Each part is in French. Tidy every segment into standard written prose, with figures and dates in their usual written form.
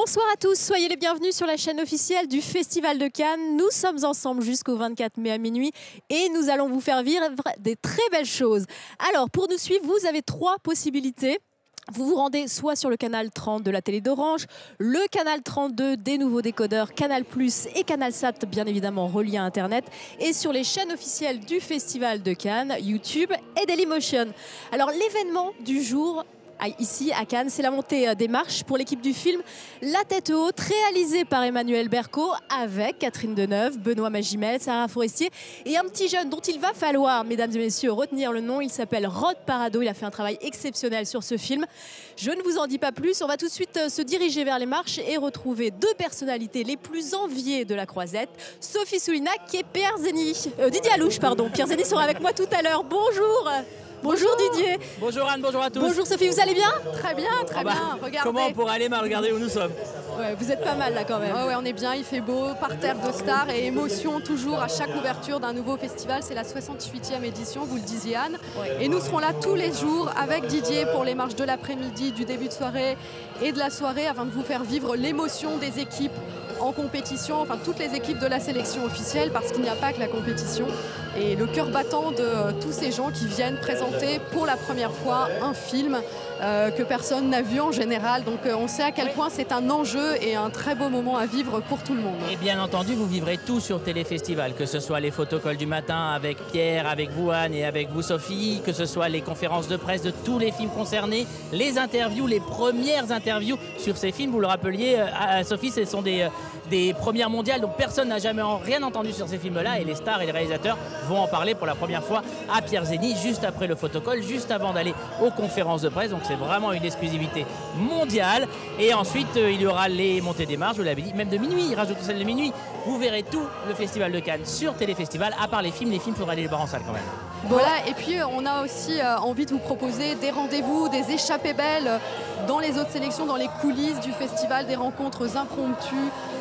Bonsoir à tous, soyez les bienvenus sur la chaîne officielle du Festival de Cannes. Nous sommes ensemble jusqu'au 24 mai à minuit et nous allons vous faire vivre des très belles choses. Alors, pour nous suivre, vous avez trois possibilités. Vous vous rendez soit sur le canal 30 de la télé d'Orange, le canal 32 des nouveaux décodeurs Canal+, et CanalSat, bien évidemment relié à Internet, et sur les chaînes officielles du Festival de Cannes, YouTube et Dailymotion. Alors, l'événement du jour ici à Cannes, c'est la montée des marches pour l'équipe du film La Tête Haute, réalisée par Emmanuel Berco avec Catherine Deneuve, Benoît Magimel, Sarah Forestier et un petit jeune dont il va falloir, mesdames et messieurs, retenir le nom. Il s'appelle Rod Parado, il a fait un travail exceptionnel sur ce film. Je ne vous en dis pas plus, on va tout de suite se diriger vers les marches et retrouver deux personnalités les plus enviées de la croisette, Sophie Soulinac et Didier Alouche, pardon. Pierre Zeny sera avec moi tout à l'heure. Bonjour. Bonjour Didier. Bonjour Anne, bonjour à tous. Bonjour Sophie, vous allez bien? Très bien, très bien. Regardez. Comment on pourrait aller mal regarder où nous sommes? Ouais, vous êtes pas mal là quand même. Ouais, on est bien, il fait beau, parterre de stars et émotion toujours à chaque ouverture d'un nouveau festival. C'est la 68e édition, vous le disiez Anne. Ouais. Et nous serons là tous les jours avec Didier pour les marches de l'après-midi, du début de soirée et de la soirée afin de vous faire vivre l'émotion des équipes en compétition, enfin toutes les équipes de la sélection officielle, parce qu'il n'y a pas que la compétition. Et le cœur battant de tous ces gens qui viennent présenter pour la première fois un film que personne n'a vu en général. Donc on sait à quel point c'est un enjeu et un très beau moment à vivre pour tout le monde. Et bien entendu, vous vivrez tout sur Téléfestival, que ce soit les photocolls du matin avec Pierre, avec vous Anne et avec vous Sophie, que ce soit les conférences de presse de tous les films concernés, les interviews, les premières interviews sur ces films. Vous le rappeliez, Sophie, ce sont des premières mondiales, donc personne n'a jamais rien entendu sur ces films-là et les stars et les réalisateurs vont en parler pour la première fois à Pierre Zeny, juste après le photocoll, juste avant d'aller aux conférences de presse. Donc c'est vraiment une exclusivité mondiale. Et ensuite, il y aura les montées des marches, vous l'avez dit, même de minuit, rajoute celle de minuit. Vous verrez tout le Festival de Cannes sur Téléfestival, à part les films. Les films, il faudra aller les voir en salle quand même. Voilà, et puis on a aussi envie de vous proposer des rendez-vous, des échappées belles dans les autres sélections, dans les coulisses du festival, des rencontres impromptues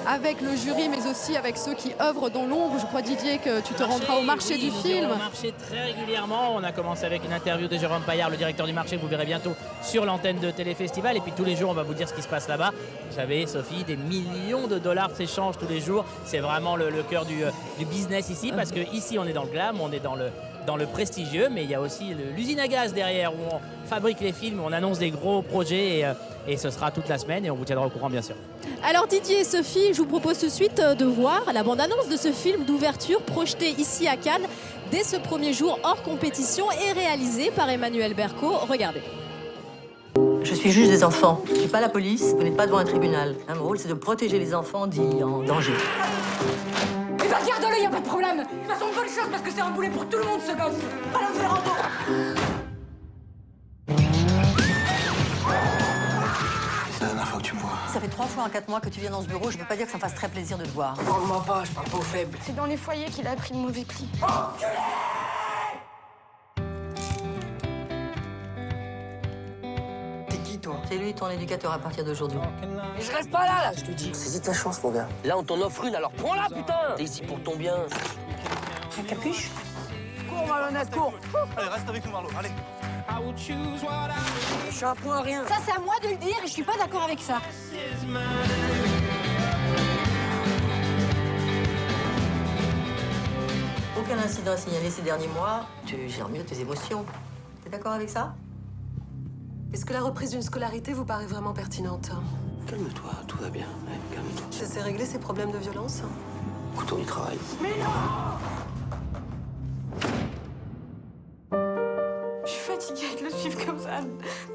avec le jury, mais aussi avec ceux qui œuvrent dans l'ombre. Je crois, Didier, que tu te rendras au marché du film. Au marché très régulièrement. On a commencé avec une interview de Jérôme Paillard, le directeur du marché, que vous verrez bientôt sur l'antenne de Téléfestival. Et puis tous les jours, on va vous dire ce qui se passe là-bas. Vous savez, Sophie, des millions de dollars s'échangent tous les jours. C'est vraiment le cœur du business ici, parce qu'ici, on est dans le glam, on est dans le prestigieux, mais il y a aussi l'usine à gaz derrière où on fabrique les films, on annonce des gros projets et ce sera toute la semaine et on vous tiendra au courant bien sûr. Alors Didier et Sophie, je vous propose tout de suite de voir la bande-annonce de ce film d'ouverture projeté ici à Cannes dès ce premier jour hors compétition et réalisé par Emmanuel Berco. Regardez. Je suis juge des enfants. Je ne suis pas la police, vous n'êtes pas devant un tribunal. Mon rôle, c'est de protéger les enfants dits en danger. Eh ben regarde-le, y a pas de problème. De toute façon, bonne chose parce que c'est un boulet pour tout le monde ce gosse. Allons faire un tour. C'est la dernière fois que tu me vois. Ça fait 3 fois en 4 mois que tu viens dans ce bureau, je ne peux pas dire que ça me fasse très plaisir de te voir. Parle-moi pas, je parle pas aux faibles. C'est dans les foyers qu'il a pris le mauvais pli. C'est qui, toi? C'est lui, ton éducateur à partir d'aujourd'hui. Mais je reste pas là, je te dis. Saisis ta chance, mon gars. Là, on t'en offre une, alors prends-la, putain! T'es ici pour ton bien. La capuche. Cours, malhonnête, cours! Allez, reste avec nous, Marlo, allez. Je suis un point à rien. Ça, c'est à moi de le dire et je suis pas d'accord avec ça. Aucun incident à signaler ces derniers mois. Tu gères mieux tes émotions. T'es d'accord avec ça? Est-ce que la reprise d'une scolarité vous paraît vraiment pertinente? Calme-toi, tout va bien. Ouais, calme-toi. Ça s'est réglé ces problèmes de violence? Écoute, on y travaille. Je suis fatiguée de le suivre comme ça.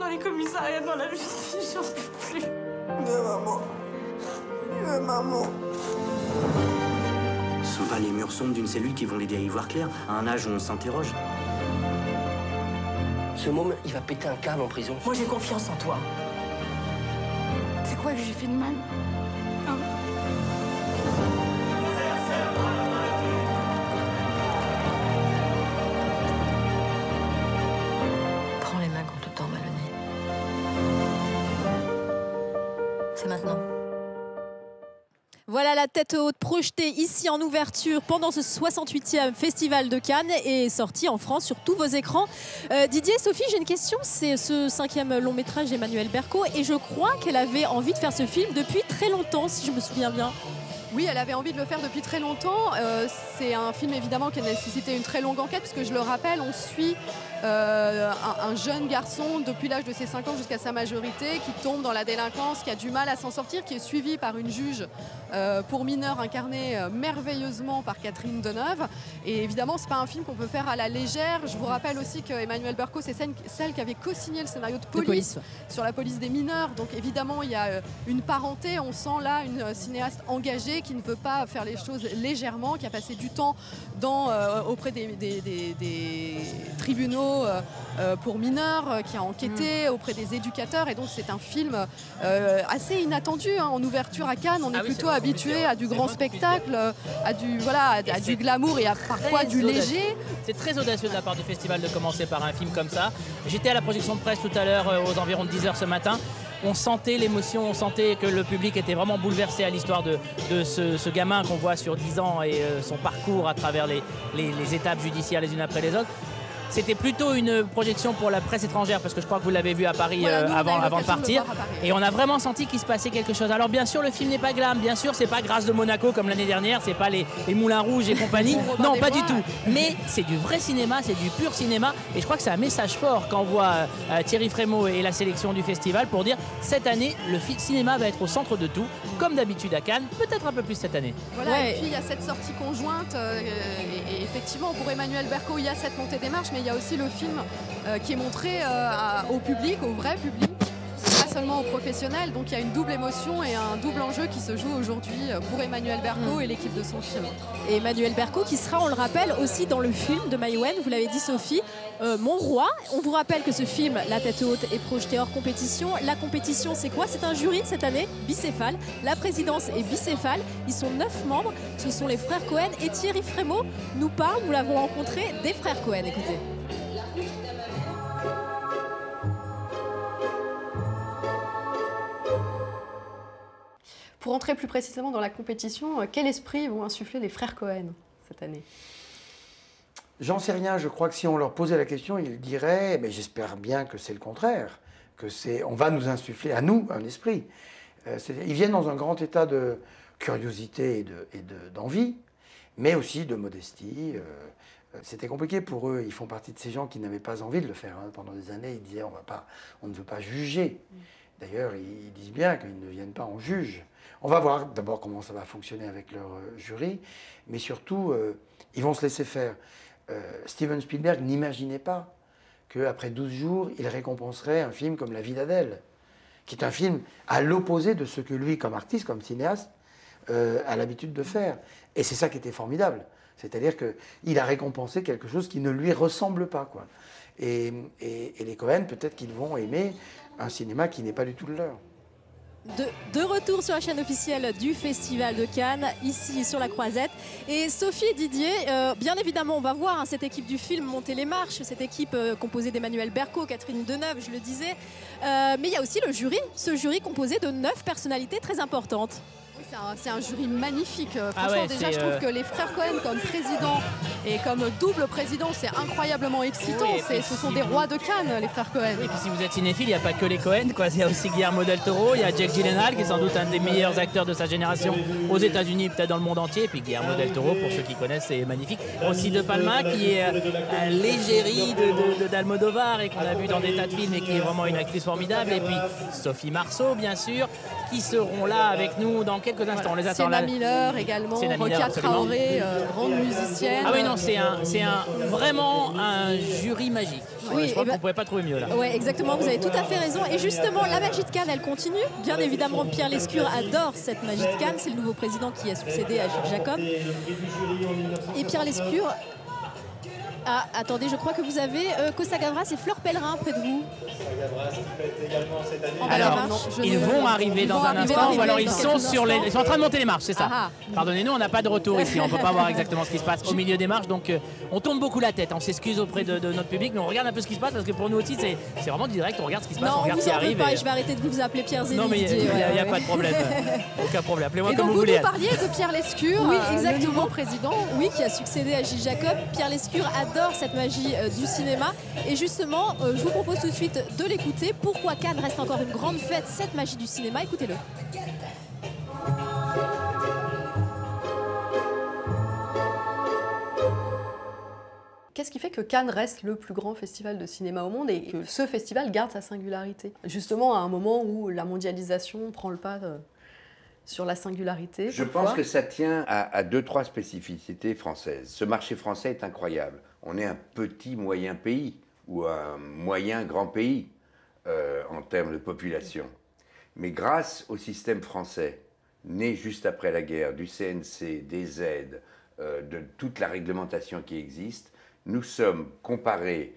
Dans les commissariats, dans la justice, j'en peux plus. Maman. Ce sont pas les murs sombres d'une cellule qui vont l'aider à y voir clair, à un âge où on s'interroge. Ce môme, il va péter un câble en prison. Moi, j'ai confiance en toi. C'est quoi que j'ai fait de mal? Hein? Prends les mains contre le temps malhonnête. C'est maintenant. Voilà la tête haute projetée ici en ouverture pendant ce 68e Festival de Cannes et sortie en France sur tous vos écrans. Didier, Sophie, j'ai une question. C'est ce 5e long métrage d'Emmanuelle Berco et je crois qu'elle avait envie de faire ce film depuis très longtemps, si je me souviens bien. Oui, elle avait envie de le faire depuis très longtemps. C'est un film évidemment qui a nécessité une très longue enquête, puisque je le rappelle, on suit un jeune garçon depuis l'âge de ses 5 ans jusqu'à sa majorité, qui tombe dans la délinquance, qui a du mal à s'en sortir, qui est suivi par une juge pour mineurs incarnée merveilleusement par Catherine Deneuve. Et évidemment, c'est pas un film qu'on peut faire à la légère. Je vous rappelle aussi qu'Emmanuelle Berco, c'est celle qui avait co-signé le scénario de police sur la police des mineurs. Donc évidemment, il y a une parenté. On sent là une cinéaste engagée qui ne veut pas faire les choses légèrement, qui a passé du temps auprès des tribunaux pour mineurs, qui a enquêté auprès des éducateurs. Et donc c'est un film assez inattendu en ouverture à Cannes. On est plutôt habitué à du grand spectacle, à du glamour et à parfois du léger. C'est très audacieux de la part du festival de commencer par un film comme ça. J'étais à la projection de presse tout à l'heure aux environs de 10h ce matin. On sentait l'émotion, on sentait que le public était vraiment bouleversé à l'histoire de ce gamin qu'on voit sur 10 ans et son parcours à travers les étapes judiciaires les unes après les autres. C'était plutôt une projection pour la presse étrangère, parce que je crois que vous l'avez vu à Paris avant de partir. Et on a vraiment senti qu'il se passait quelque chose. Alors bien sûr, le film n'est pas glam, bien sûr, c'est pas Grâce de Monaco comme l'année dernière, c'est pas les Moulins Rouges et compagnie. Non, pas du tout. Mais c'est du vrai cinéma, c'est du pur cinéma. Et je crois que c'est un message fort qu'envoie Thierry Frémaux et la sélection du festival pour dire cette année, le cinéma va être au centre de tout, comme d'habitude à Cannes, peut-être un peu plus cette année. Voilà, et puis il y a cette sortie conjointe. Et effectivement, pour Emmanuelle Berco, il y a cette montée des marches, mais il y a aussi le film qui est montré au public, au vrai public, pas seulement aux professionnels. Donc il y a une double émotion et un double enjeu qui se joue aujourd'hui pour Emmanuelle Berco et l'équipe de son film. Et Emmanuelle Berco qui sera, on le rappelle, aussi dans le film de Maïwenn, vous l'avez dit Sophie, Mon Roi. On vous rappelle que ce film, La tête haute, est projeté hors compétition. La compétition, c'est quoi? C'est un jury cette année bicéphale. La présidence est bicéphale. Ils sont 9 membres. Ce sont les frères Cohen. Et Thierry Frémaux nous parle, nous l'avons rencontré, des frères Cohen. Écoutez. Pour entrer plus précisément dans la compétition, quel esprit vont insuffler les frères Cohen cette année? J'en sais rien. Je crois que si on leur posait la question, ils diraient, mais j'espère bien que c'est le contraire, on va nous insuffler à nous un esprit. Ils viennent dans un grand état de curiosité et d'envie, mais aussi de modestie. C'était compliqué pour eux. Ils font partie de ces gens qui n'avaient pas envie de le faire. Pendant des années, ils disaient on ne veut pas juger. D'ailleurs, ils disent bien qu'ils ne viennent pas en juge. On va voir d'abord comment ça va fonctionner avec leur jury, mais surtout, ils vont se laisser faire. Steven Spielberg n'imaginait pas qu'après 12 jours, il récompenserait un film comme La vie d'Adèle, qui est un film à l'opposé de ce que lui, comme artiste, comme cinéaste, a l'habitude de faire. Et c'est ça qui était formidable. C'est-à-dire qu'il a récompensé quelque chose qui ne lui ressemble pas, quoi. Et les Cohen, peut-être qu'ils vont aimer un cinéma qui n'est pas du tout le leur. De retour sur la chaîne officielle du Festival de Cannes, ici sur la Croisette. Et Sophie et Didier, bien évidemment, on va voir cette équipe du film monter les marches, cette équipe composée d'Emmanuelle Berco, Catherine Deneuve, je le disais. Mais il y a aussi le jury, ce jury composé de 9 personnalités très importantes. C'est un jury magnifique. Franchement, déjà, je trouve que les frères Cohen comme président et comme double président, c'est incroyablement excitant. Ce sont des rois de Cannes, les frères Cohen. Et puis si vous êtes cinéphile, il n'y a pas que les Cohen, quoi. Il y a aussi Guillermo del Toro, il y a Jake Gyllenhaal, qui est sans doute un des meilleurs acteurs de sa génération aux États-Unis, peut-être dans le monde entier. Et puis Guillermo del Toro, pour ceux qui connaissent, c'est magnifique. Aussi De Palma, qui est l'égérie d'Almodovar et qu'on a vu dans des tas de films et qui est vraiment une actrice formidable. Et puis Sophie Marceau, bien sûr, qui seront là avec nous dans quelques instants. On les attend là. Sienna Miller également, Rokia Traoré, grande musicienne. Ah oui, non, c'est vraiment un jury magique. Oui, je crois qu'on ne pouvait pas trouver mieux là. Oui, exactement, vous avez tout à fait raison. Et justement, la magie de Cannes, elle continue. Bien évidemment, Pierre Lescure adore cette magie de Cannes. C'est le nouveau président qui a succédé à Gilles Jacob. Et Pierre Lescure Ah, attendez, je crois que vous avez Costa Gavras et Fleur Pellerin près de vous. Alors, ils vont arriver dans un instant, ou alors ils sont en train de monter les marches, c'est ça. Pardonnez-nous, on n'a pas de retour ici, on ne peut pas voir exactement ce qui se passe au milieu des marches, donc on tourne beaucoup la tête. On s'excuse auprès de notre public, mais on regarde un peu ce qui se passe parce que pour nous aussi, c'est vraiment direct, on regarde ce qui se passe, on regarde ce qui arrive. Non, je vais arrêter de vous appeler Pierre Zélie. Non, mais il n'y a pas de problème. Aucun problème, appelez-moi comme vous voulez. Et donc vous nous parliez de Pierre Lescure, oui, exactement. le nouveau président. Oui, qui a succédé à Gilles Jacob. Pierre Lescure adore cette magie du cinéma. Et justement, je vous propose tout de suite de l'écouter. Pourquoi Cannes reste encore une grande fête, cette magie du cinéma. Écoutez-le. Qu'est-ce qui fait que Cannes reste le plus grand festival de cinéma au monde et que ce festival garde sa singularité? Justement, à un moment où la mondialisation prend le pas sur la singularité. Je pense que ça tient à 2-3 spécificités françaises. Ce marché français est incroyable. On est un petit moyen pays ou un moyen grand pays en termes de population. Mais grâce au système français, né juste après la guerre, du CNC, des aides, de toute la réglementation qui existe, nous sommes, comparés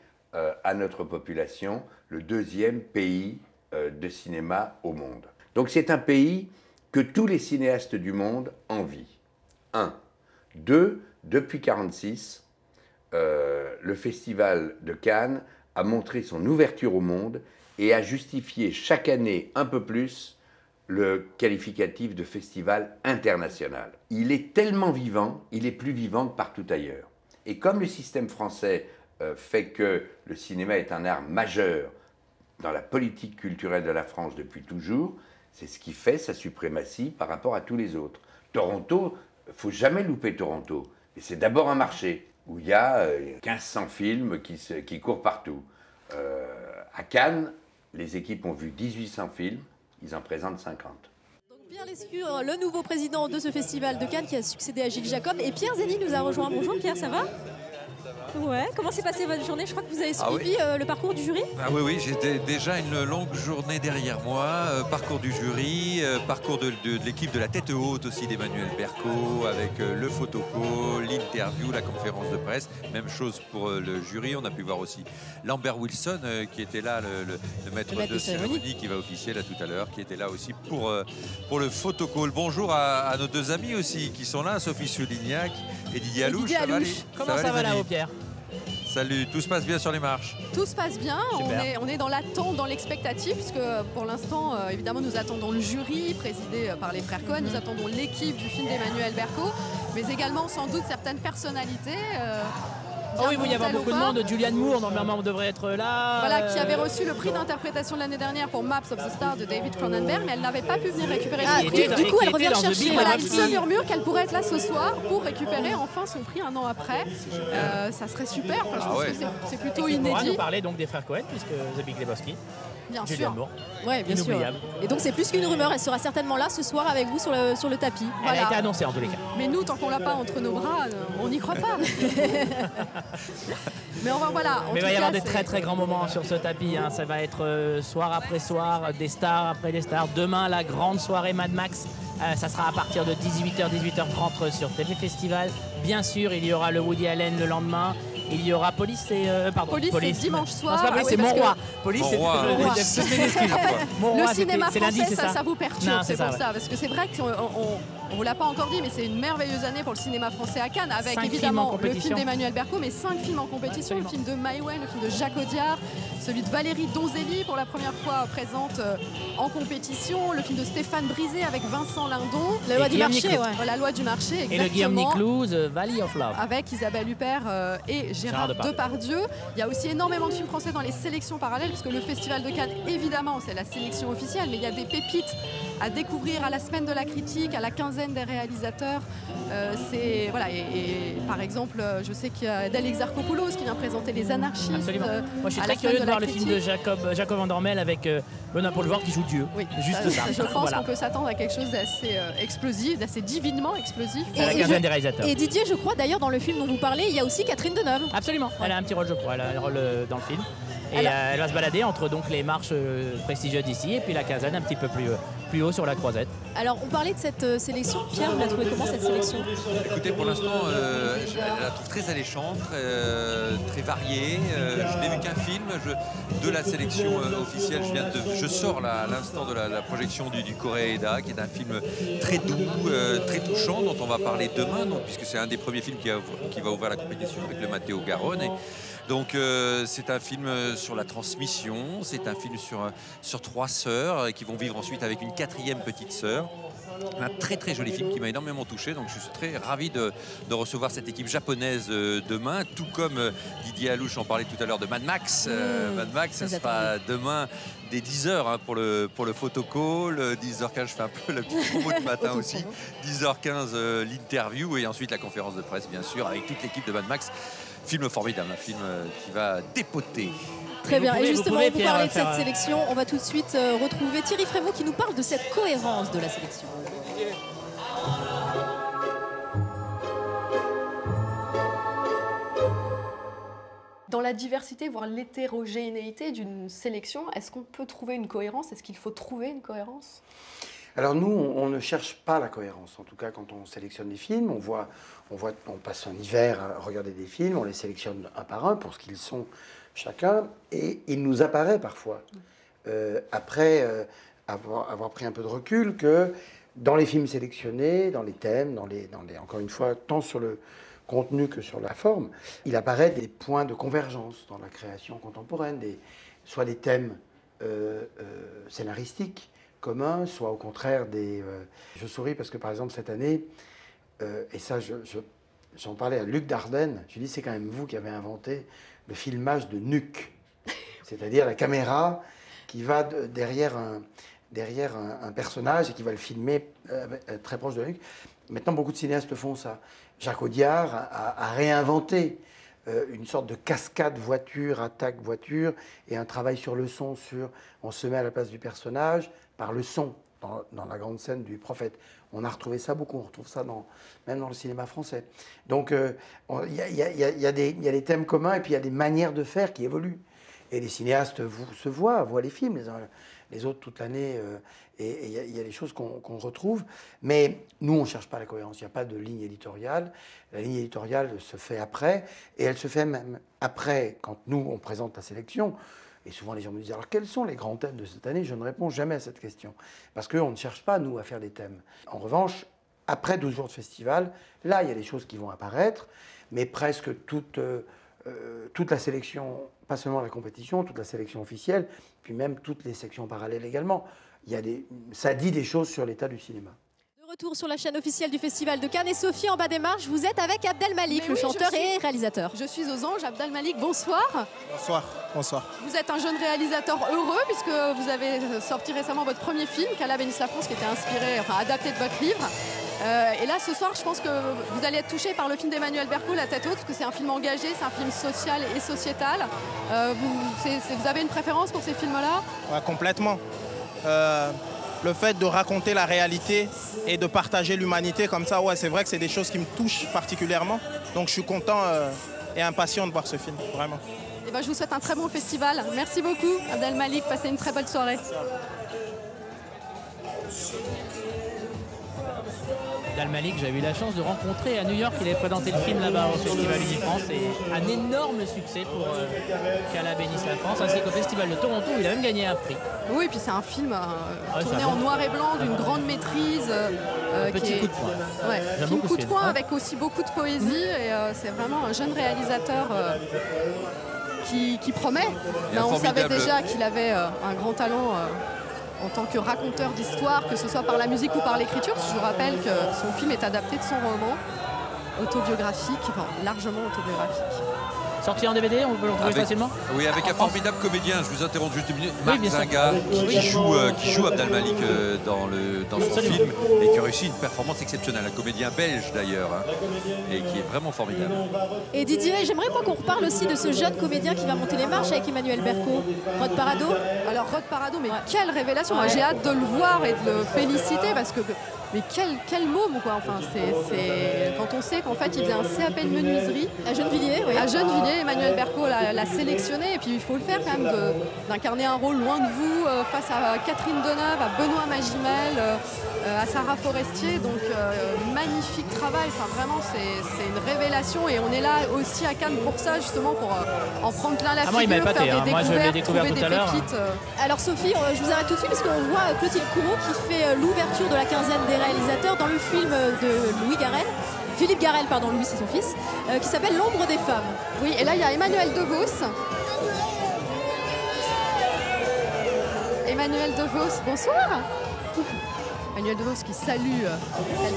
à notre population, le 2e pays de cinéma au monde. Donc c'est un pays que tous les cinéastes du monde envient. 1. 2. Depuis 1946, le Festival de Cannes a montré son ouverture au monde et a justifié chaque année un peu plus le qualificatif de festival international. Il est tellement vivant, il est plus vivant que partout ailleurs. Et comme le système français fait que le cinéma est un art majeur dans la politique culturelle de la France depuis toujours, c'est ce qui fait sa suprématie par rapport à tous les autres. Toronto, il ne faut jamais louper Toronto. Et c'est d'abord un marché où il y a 1500 films qui courent partout. À Cannes, les équipes ont vu 1800 films, ils en présentent 50. Pierre Lescure, le nouveau président de ce festival de Cannes qui a succédé à Gilles Jacob. Et Pierre Zélie nous a rejoint. Bonjour Pierre, ça va? Ouais, comment s'est passée votre journée? Je crois que vous avez suivi le parcours du jury. Ah oui, j'ai déjà une longue journée derrière moi. Parcours du jury, parcours de l'équipe de la tête haute aussi d'Emmanuel Berco, avec le photocall, l'interview, la conférence de presse. Même chose pour le jury. On a pu voir aussi Lambert Wilson qui était là, le maître de cérémonie qui va officier là tout à l'heure, qui était là aussi pour le photocall. Bonjour à nos deux amis aussi qui sont là, Sophie Soulignac et Didier Alouche. Comment ça va là-haut, Pierre? Salut, tout se passe bien sur les marches? Tout se passe bien, on est dans l'attente, dans l'expectative, puisque pour l'instant, évidemment, nous attendons le jury présidé par les frères Cohen, nous attendons l'équipe du film d'Emmanuel Berco, mais également sans doute certaines personnalités. Oh oui, il va y avoir beaucoup de monde. Julianne Moore, normalement, devrait être là. Voilà, qui avait reçu le prix d'interprétation de l'année dernière pour Maps of the Stars de David Cronenberg, mais elle n'avait pas pu venir récupérer son prix. Du coup, elle revient le chercher. Voilà, il se murmure qu'elle pourrait être là ce soir pour récupérer enfin son prix un an après. Ça serait super. Enfin, je pense que c'est plutôt inédit. On va nous parler donc des frères Cohen, puisque The Big Lebowski. Bien Julianne sûr. Moore. Ouais, bien sûr. Et donc c'est plus qu'une rumeur, elle sera certainement là ce soir avec vous sur le tapis. Elle a été annoncée en tous les cas. Mais nous, tant qu'on l'a pas entre nos bras, on n'y croit pas. Mais on va, voilà. Mais il va y avoir des très très grands moments sur ce tapis. Hein. Ça va être soir après soir, des stars après des stars. Demain, la grande soirée Mad Max. Ça sera à partir de 18h, 18h30 sur TV Festival. Bien sûr, il y aura le Woody Allen le lendemain. Il y aura Police et... Police, c'est dimanche soir. Non, c'est Mon Roi. Police, c'est... Le cinéma français, ça vous perturbe, c'est pour ça. Ouais. Parce que c'est vrai qu'on ne vous l'a pas encore dit, mais c'est une merveilleuse année pour le cinéma français à Cannes, avec évidemment le film d'Emmanuel Berco, mais 5 films en compétition. Le film de Maïwenn, le film de Jacques Audiard, celui de Valérie Donzelli, pour la première fois présente en compétition, le film de Stéphane Brisé avec Vincent Lindon. La loi du marché, ouais. La loi du marché, exactement. Et le Guillaume Niclou, The Valley of Love. Avec Isabelle Huppert et Gérard Depardieu. Il y a aussi énormément de films français dans les sélections parallèles, puisque le Festival de Cannes, évidemment, c'est la sélection officielle, mais il y a des pépites à découvrir à la semaine de la critique, à la quinzaine des réalisateurs. Voilà, et par exemple, je sais qu'il y a Adèle Exarchopoulos qui vient présenter Les Anarchistes. Absolument. Moi, je suis très curieux de voir le film de Jacob Van Dormel avec Benoît Poelvoort qui joue Dieu. Oui, juste ça. Je pense qu'on peut s'attendre à quelque chose d'assez explosif, d'assez divinement explosif. À la quinzaine des réalisateurs. Et Didier, je crois d'ailleurs dans le film dont vous parlez, il y a aussi Catherine Deneuve. Absolument. Elle a un petit rôle, je crois. Elle a un rôle dans le film. Et elle va se balader entre donc les marches prestigieuses d'ici et puis la quinzaine un petit peu plus plus haut sur la croisette. Alors, on parlait de cette sélection. Pierre, vous la trouvez comment cette sélection? Écoutez, pour l'instant, je la trouve très alléchante, très variée. Je n'ai vu qu'un film de la sélection officielle. Je sors là, à l'instant de la projection du Koreeda, qui est un film très doux, très touchant, dont on va parler demain, donc, puisque c'est un des premiers films qui va ouvrir la compétition avec le Matteo Garrone. Donc c'est un film sur la transmission, c'est un film sur 3 sœurs qui vont vivre ensuite avec une 4e petite sœur. Un très très joli film qui m'a énormément touché, donc je suis très ravi de recevoir cette équipe japonaise demain, tout comme Didier Alouche en parlait tout à l'heure de Mad Max. Mad Max, ce sera demain dès 10h hein, pour le photocall, 10h15 je fais un peu la petite promo du matin aussi, 10h15 l'interview et ensuite la conférence de presse bien sûr avec toute l'équipe de Mad Max. Film formidable, un film qui va dépoter. Très bien, et justement, vous pour parler de cette sélection, on va tout de suite retrouver Thierry Frémaux qui nous parle de cette cohérence de la sélection. Dans la diversité, voire l'hétérogénéité d'une sélection, est-ce qu'on peut trouver une cohérence? Est-ce qu'il faut trouver une cohérence? Alors nous, on ne cherche pas la cohérence. En tout cas, quand on sélectionne des films, on passe un hiver à regarder des films, on les sélectionne un par un pour ce qu'ils sont chacun, et il nous apparaît parfois, après avoir pris un peu de recul, que dans les films sélectionnés, dans les thèmes, encore une fois, tant sur le contenu que sur la forme, il apparaît des points de convergence dans la création contemporaine, soit des thèmes scénaristiques communs, soit au contraire des... Je souris parce que par exemple cette année, et ça j'en parlais à Luc Dardenne, je lui dis c'est quand même vous qui avez inventé le filmage de nuque, c'est-à-dire la caméra qui va derrière un personnage et qui va le filmer très proche de la nuque. Maintenant, beaucoup de cinéastes font ça. Jacques Audiard a réinventé une sorte de cascade voiture, attaque voiture, et un travail sur le son, on se met à la place du personnage par le son, dans la grande scène du Prophète. On a retrouvé ça beaucoup, on retrouve ça même dans le cinéma français. Donc il y a des thèmes communs et puis il y a des manières de faire qui évoluent. Et les cinéastes voient les films les uns les autres toute l'année, et il y a des choses qu'on retrouve. Mais nous, on ne cherche pas la cohérence, il n'y a pas de ligne éditoriale. La ligne éditoriale se fait après, et elle se fait même après, quand nous, on présente la sélection. Et souvent, les gens me disent, alors quels sont les grands thèmes de cette année? Je ne réponds jamais à cette question, parce qu'on ne cherche pas, nous, à faire des thèmes. En revanche, après 12 jours de festival, là, il y a des choses qui vont apparaître, mais presque toute la sélection, pas seulement la compétition, toute la sélection officielle, puis même toutes les sections parallèles également. Ça dit des choses sur l'état du cinéma. De retour sur la chaîne officielle du Festival de Cannes, et Sophie en bas des marches, vous êtes avec Abdelmalik, le chanteur et réalisateur. Je suis aux anges. Abdelmalik, bonsoir. Bonsoir, bonsoir. Vous êtes un jeune réalisateur heureux puisque vous avez sorti récemment votre premier film, Cala bénisse la France, qui était adapté de votre livre. Et là, ce soir, je pense que vous allez être touché par le film d'Emmanuel Berco, La tête haute, parce que c'est un film engagé, c'est un film social et sociétal. Vous avez une préférence pour ces films-là? Ouais, complètement. Le fait de raconter la réalité et de partager l'humanité comme ça, ouais, c'est vrai que c'est des choses qui me touchent particulièrement. Donc je suis content et impatient de voir ce film, vraiment. Et ben, je vous souhaite un très bon festival. Merci beaucoup, Abdelmalik. Passez une très bonne soirée. Abdelmalik, j'avais eu la chance de rencontrer à New York. Il avait présenté le film là-bas au Festival Unifrance, et un énorme succès pour Cala bénisse la France, ainsi qu'au Festival de Toronto. Il a même gagné un prix. Oui, et puis c'est un film tourné en noir et blanc, d'une grande maîtrise. Petit coup de poing. Ouais, film coup de poing avec aussi beaucoup de poésie. Et c'est vraiment un jeune réalisateur qui promet. On savait déjà qu'il avait un grand talent en tant que raconteur d'histoire, que ce soit par la musique ou par l'écriture. Je vous rappelle que son film est adapté de son roman autobiographique, enfin largement autobiographique. Sorti en DVD, on peut le retrouver facilement? Oui, avec un formidable comédien, je vous interromps juste une minute, Marc Zinga, qui joue Abdelmalik dans son film, et qui a réussi une performance exceptionnelle. Un comédien belge d'ailleurs, hein, et qui est vraiment formidable. Et Didier, j'aimerais qu'on reparle aussi de ce jeune comédien qui va monter les marches avec Emmanuel Berco, Rod Parado. Alors Rod Parado, mais quelle révélation! J'ai hâte de le voir et de le féliciter, parce que Mais quel môme, quoi. Enfin, quand on sait qu'en fait, il faisait un CAP de menuiserie à Gennevilliers, oui. À Gennevilliers, Emmanuel Berco l'a sélectionné. Et puis, il faut le faire quand même, d'incarner un rôle loin de vous, face à Catherine Deneuve, à Benoît Magimel, à Sarah Forestier. Donc, magnifique travail. Enfin, vraiment, c'est une révélation. Et on est là aussi à Cannes pour ça, justement, pour en prendre plein la figure, moi, il m'a épaté, faire des moi, je l'ai découvert trouver tout à des l'heure. pépites. Alors Sophie, je vous arrête tout de suite parce qu'on voit Clotilde Courreau qui fait l'ouverture de la quinzaine des réalisateurs dans le film de Louis Garrel. Philippe Garrel, pardon, Louis c'est son fils, qui s'appelle L'ombre des femmes. Oui, et là il y a Emmanuel Devos. Emmanuel Devos, bonsoir. Emmanuel Devos qui salue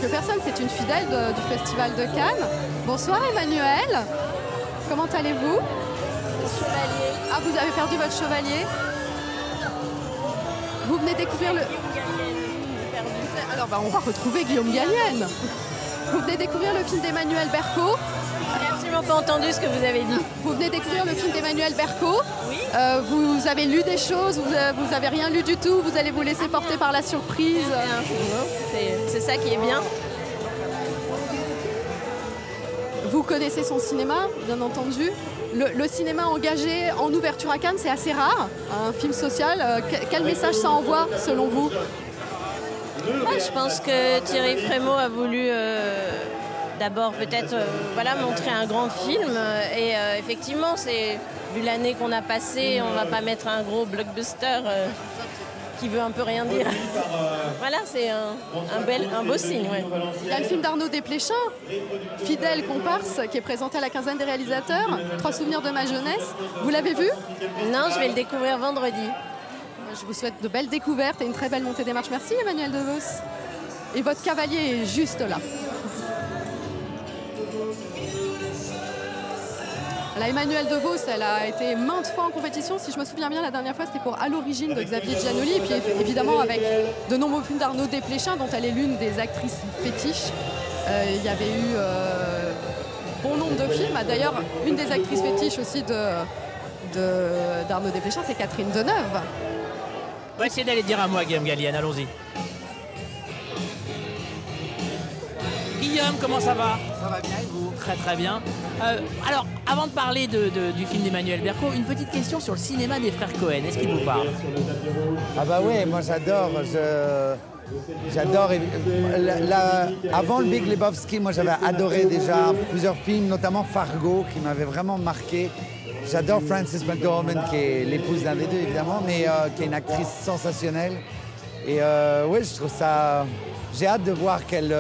quelques personnes, c'est une fidèle du Festival de Cannes. Bonsoir Emmanuel, comment allez-vous? Chevalier. Ah, vous avez perdu votre chevalier? Vous venez découvrir le... Alors, on va retrouver Guillaume Gallienne. Vous venez découvrir le film d'Emmanuel Berco. Je n'ai absolument pas entendu ce que vous avez dit. Vous venez découvrir le film d'Emmanuel Berco. Oui. Vous avez lu des choses, vous n'avez rien lu du tout, vous allez vous laisser porter par la surprise. C'est ça qui est bien. Vous connaissez son cinéma, bien entendu. Le cinéma engagé en ouverture à Cannes, c'est assez rare. Un film social, quel message ça envoie selon vous? Je pense que Thierry Frémaux a voulu d'abord peut-être montrer un grand film. Et effectivement, vu l'année qu'on a passée, on ne va pas mettre un gros blockbuster qui veut un peu rien dire. Voilà, c'est un beau signe. Ouais. Il y a le film d'Arnaud Desplechin, Fidèle comparse, qui est présenté à la quinzaine des réalisateurs. 3 souvenirs de ma jeunesse. Vous l'avez vu? Non, je vais le découvrir vendredi. Je vous souhaite de belles découvertes et une très belle montée des marches. Merci Emmanuel Devos. Et votre cavalier est juste là. La Emmanuel Devos, elle a été maintes fois en compétition. Si je me souviens bien, la dernière fois, c'était pour À l'origine de Xavier Giannoli. Et puis évidemment, avec de nombreux films d'Arnaud Desplechin, dont elle est l'une des actrices fétiches. Il y avait eu bon nombre de films. D'ailleurs, une des actrices fétiches aussi d'Arnaud Desplechin, c'est Catherine Deneuve. On va essayer d'aller dire un mot à Guillaume Gallienne, allons-y. Guillaume, comment ça va? Ça va bien et vous? Très très bien. Alors, avant de parler du film d'Emmanuel Berco, une petite question sur le cinéma des frères Cohen. Est-ce qu'il vous parle? Ah bah ouais, moi j'adore. J'adore. Avant le Big Lebowski, moi j'avais adoré déjà plusieurs films, notamment Fargo, qui m'avait vraiment marqué. J'adore Frances McDormand, qui est l'épouse d'un des deux évidemment, mais qui est une actrice sensationnelle. Et oui, je trouve ça... J'ai hâte de voir quel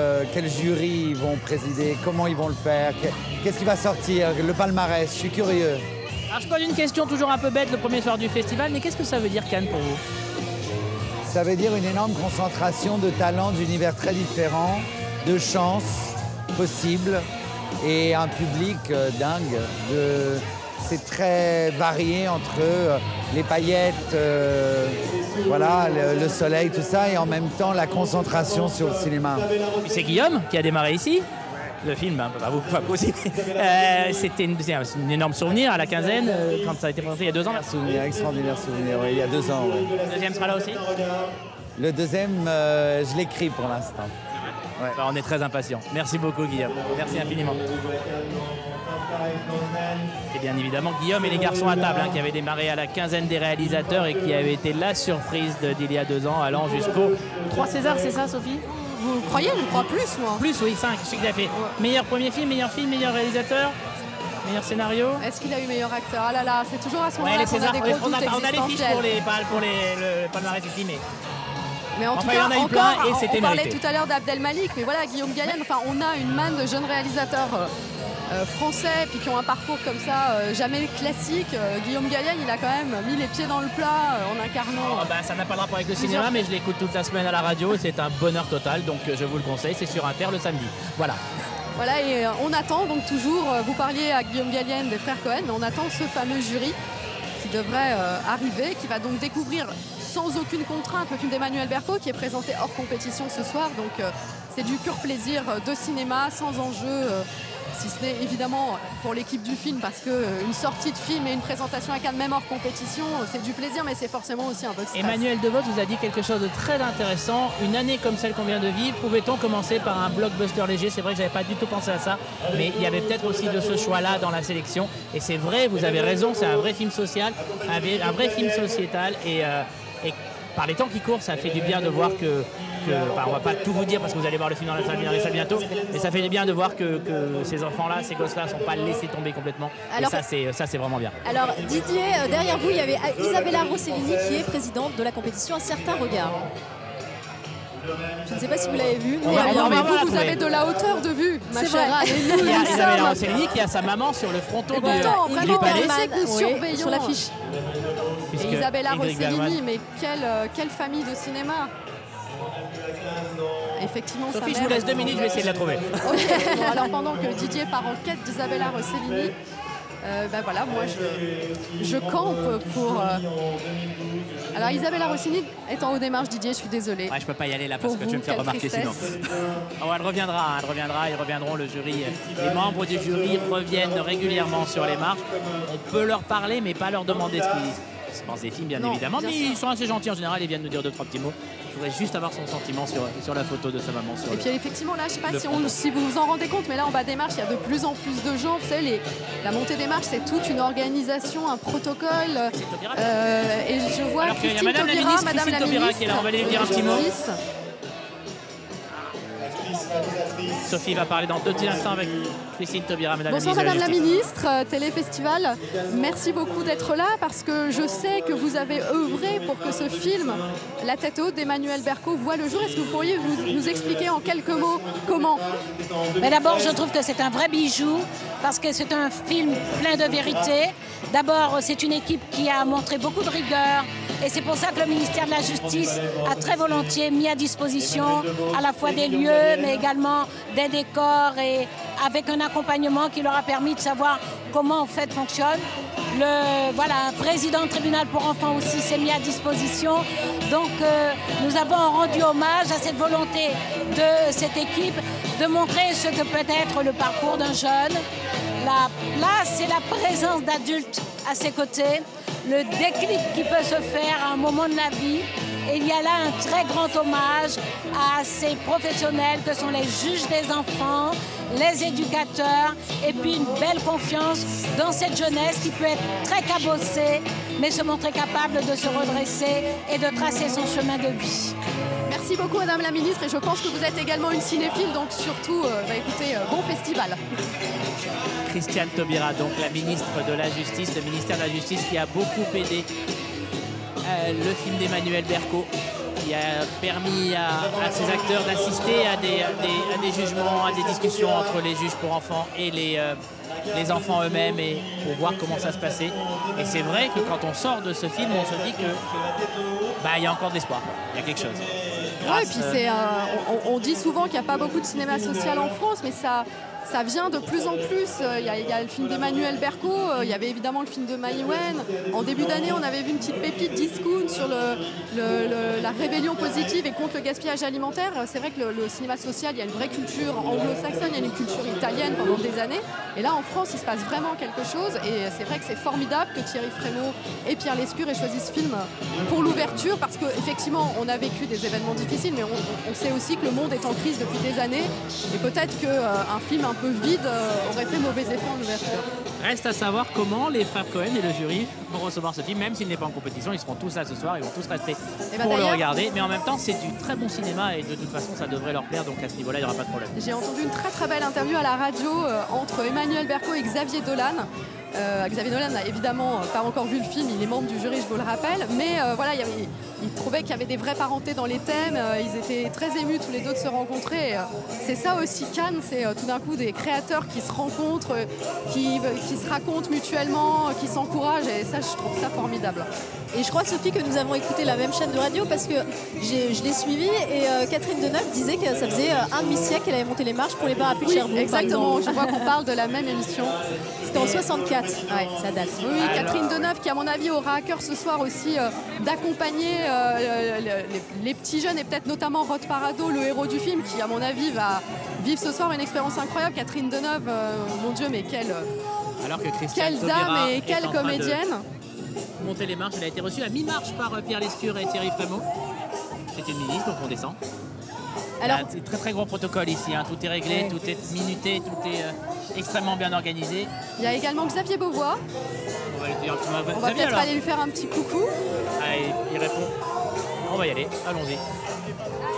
jury ils vont présider, comment ils vont le faire, qu'est-ce qui va sortir, le palmarès, je suis curieux. Alors je pose une question toujours un peu bête le premier soir du festival, mais qu'est-ce que ça veut dire Cannes pour vous? Ça veut dire une énorme concentration de talents d'univers très différents, de chances possibles et un public dingue. C'est très varié entre les paillettes, voilà, le soleil, tout ça, et en même temps la concentration sur le cinéma. C'est Guillaume qui a démarré ici. Le film, pas vous aussi. C'était un énorme souvenir à la quinzaine quand ça a été présenté il y a 2 ans. Souvenir, extraordinaire souvenir, ouais, il y a 2 ans. Ouais. Le deuxième sera là aussi? Le deuxième, je l'écris pour l'instant. Ouais. On est très impatients. Merci beaucoup Guillaume. Merci infiniment. Et bien évidemment Guillaume et les garçons à table qui avaient démarré à la quinzaine des réalisateurs et qui avaient été la surprise d'il y a 2 ans allant jusqu'au 3 Césars, c'est ça Sophie? Vous croyez? Je crois plus moi. Plus oui, 5, je sais qu'il a fait meilleur premier film, meilleur réalisateur, meilleur scénario. Est-ce qu'il a eu meilleur acteur? Ah là là, c'est toujours à ce moment-là qu'on a des gros doutes on a les fiches existentiels. pour le palmarès ici, mais en tout cas, on parlait tout à l'heure d'Abdel Malik, mais voilà, Guillaume Gallienne, on a une manne de jeunes réalisateurs français, puis qui ont un parcours comme ça, jamais classique. Guillaume Gallienne, il a quand même mis les pieds dans le plat en incarnant... ça n'a pas de rapport avec le cinéma, mais je l'écoute toute la semaine à la radio, et c'est un bonheur total, donc je vous le conseille, c'est sur Inter le samedi. Voilà. Voilà, et on attend donc toujours, vous parliez à Guillaume Gallienne des frères Cohen, mais on attend ce fameux jury qui devrait arriver, qui va donc découvrir sans aucune contrainte le film d'Emmanuel Berco qui est présenté hors compétition ce soir. Donc c'est du pur plaisir de cinéma, sans enjeu si ce n'est évidemment pour l'équipe du film, parce qu'une sortie de film et une présentation à Cannes, même hors compétition, c'est du plaisir, mais c'est forcément aussi un peu de stress. Emmanuel Devos vous a dit quelque chose de très intéressant. Une année comme celle qu'on vient de vivre, pouvait-on commencer par un blockbuster léger? C'est vrai que j'avais pas du tout pensé à ça, mais il y avait peut-être aussi de ce choix-là dans la sélection. Et c'est vrai, vous avez raison, c'est un vrai film social, un vrai film sociétal. Et par les temps qui courent, ça fait du bien de voir que enfin, on va pas tout vous dire parce que vous allez voir le film dans la salle bientôt, mais ça fait du bien de voir que ces enfants-là, ces gosses-là ne sont pas laissés tomber complètement. Alors, et ça, c'est vraiment bien. Alors Didier, derrière vous, il y avait Isabella Rossellini qui est présidente de la compétition Un Certain Regard. Je ne sais pas si vous l'avez vu. Vous avez de la hauteur de vue, ma chère. Il y a Isabella Rossellini qui a sa maman sur le fronton du palais. Sur l'affiche. Et Isabella Rossellini, mais quelle famille de cinéma. Effectivement, Sophie, je vous laisse 2 minutes, je vais essayer de la trouver. Okay. Bon, alors pendant que Didier part en quête d'Isabella Rossellini, voilà, moi je campe pour... Alors Isabella Rossellini est en haut des marches, Didier, je suis désolée. Ouais, je peux pas y aller là parce que tu vas me faire remarquer sinon. Oh, elle reviendra, ils reviendront, le jury. Les membres du jury reviennent régulièrement sur les marches. On peut leur parler, mais pas leur demander ce qu'ils pensent des films, bien évidemment. Mais ils sont assez gentils en général, ils viennent nous dire 2-3 petits mots. Je voudrais juste avoir son sentiment sur la photo de sa maman. Et puis effectivement, là, je sais pas si vous vous en rendez compte, mais là, en bas des marches, il y a de plus en plus de gens. Vous savez, la montée des marches, c'est toute une organisation, un protocole. Et je vois Christine Taubira, Madame la ministre, qui est là. On va aller lui dire un petit mot. Sophie va parler dans 2 petits instants avec Christine Taubira, Madame la ministre. Bonsoir Madame la ministre, Téléfestival. Merci beaucoup d'être là parce que je sais que vous avez œuvré pour que ce film, La tête haute d'Emmanuel Berco, voit le jour. Est-ce que vous pourriez nous expliquer en quelques mots comment? Mais d'abord, je trouve que c'est un vrai bijou parce que c'est un film plein de vérité. D'abord, c'est une équipe qui a montré beaucoup de rigueur. Et c'est pour ça que le ministère de la Justice a très volontiers mis à disposition à la fois des lieux, mais également des décors et avec un accompagnement qui leur a permis de savoir comment en fait fonctionne. Un président de tribunal pour enfants aussi s'est mis à disposition. Donc nous avons rendu hommage à cette volonté de cette équipe de montrer ce que peut être le parcours d'un jeune, la place et la présence d'adultes à ses côtés, le déclic qui peut se faire à un moment de la vie. Et il y a là un très grand hommage à ces professionnels que sont les juges des enfants, les éducateurs, et puis une belle confiance dans cette jeunesse qui peut être très cabossée, mais se montrer capable de se redresser et de tracer son chemin de vie. Merci beaucoup Madame la ministre, et je pense que vous êtes également une cinéphile, donc surtout, écoutez, bon festival. Christiane Taubira, donc la ministre de la Justice, le ministère de la Justice qui a beaucoup aidé le film d'Emmanuel Berco, qui a permis à ces acteurs d'assister à des jugements, à des discussions entre les juges pour enfants et les enfants eux-mêmes, et pour voir comment ça se passait. Et c'est vrai que quand on sort de ce film, on se dit que y a encore de l'espoir, il y a quelque chose. Ouais, et puis on dit souvent qu'il n'y a pas beaucoup de cinéma social en France, mais ça vient de plus en plus. Il y a le film d'Emmanuel Berco, il y avait évidemment le film de Maïwen. En début d'année, on avait vu une petite pépite d'Iscoun sur la rébellion positive et contre le gaspillage alimentaire. C'est vrai que le cinéma social, il y a une vraie culture anglo-saxonne, il y a une culture italienne pendant des années. Et là, en France, il se passe vraiment quelque chose. Et c'est vrai que c'est formidable que Thierry Frémaux et Pierre Lescure aient choisi ce film pour l'ouverture, parce qu'effectivement, on a vécu des événements difficiles, mais on sait aussi que le monde est en crise depuis des années. Et peut-être qu'un film un peu vide aurait fait mauvais effet en ouverture. Reste à savoir comment les frères Cohen et le jury vont recevoir ce film, même s'il n'est pas en compétition. Ils seront tous là ce soir, ils vont tous rester pour le regarder. Mais en même temps, c'est du très bon cinéma et de toute façon, ça devrait leur plaire. Donc à ce niveau-là, il n'y aura pas de problème. J'ai entendu une très très belle interview à la radio entre Emmanuel Berco et Xavier Dolan. Xavier Dolan n'a évidemment pas encore vu le film, il est membre du jury, je vous le rappelle, mais voilà, il trouvait qu'il y avait des vraies parentés dans les thèmes, ils étaient très émus tous les deux de se rencontrer. C'est ça aussi Cannes, c'est tout d'un coup des créateurs qui se rencontrent, qui se racontent mutuellement, qui s'encouragent, et ça, je trouve ça formidable. Et je crois, Sophie, que nous avons écouté la même chaîne de radio parce que je l'ai suivie, et Catherine Deneuve disait que ça faisait un demi-siècle qu'elle avait monté les marches pour les parapluies de Cherbourg. Exactement, je vois qu'on parle de la même émission. C'était en 64. 2004. Ouais, ça date. Oui, Catherine Deneuve qui, à mon avis, aura à cœur ce soir aussi d'accompagner les petits jeunes et peut-être notamment Rod Parado, le héros du film, qui, à mon avis, va vivre ce soir une expérience incroyable. Catherine Deneuve, mon Dieu, mais quelle dame et quelle comédienne. Monter les marches, elle a été reçue à mi-marche par Pierre Lescure et Thierry Frémaux. C'est une ministre, donc on descend. Alors, c'est très très gros protocole ici, hein. Tout est réglé, tout est minuté, tout est extrêmement bien organisé. Il y a également Xavier Beauvois. On va peut-être aller lui faire un petit coucou. Allez, il répond. On va y aller, allons-y.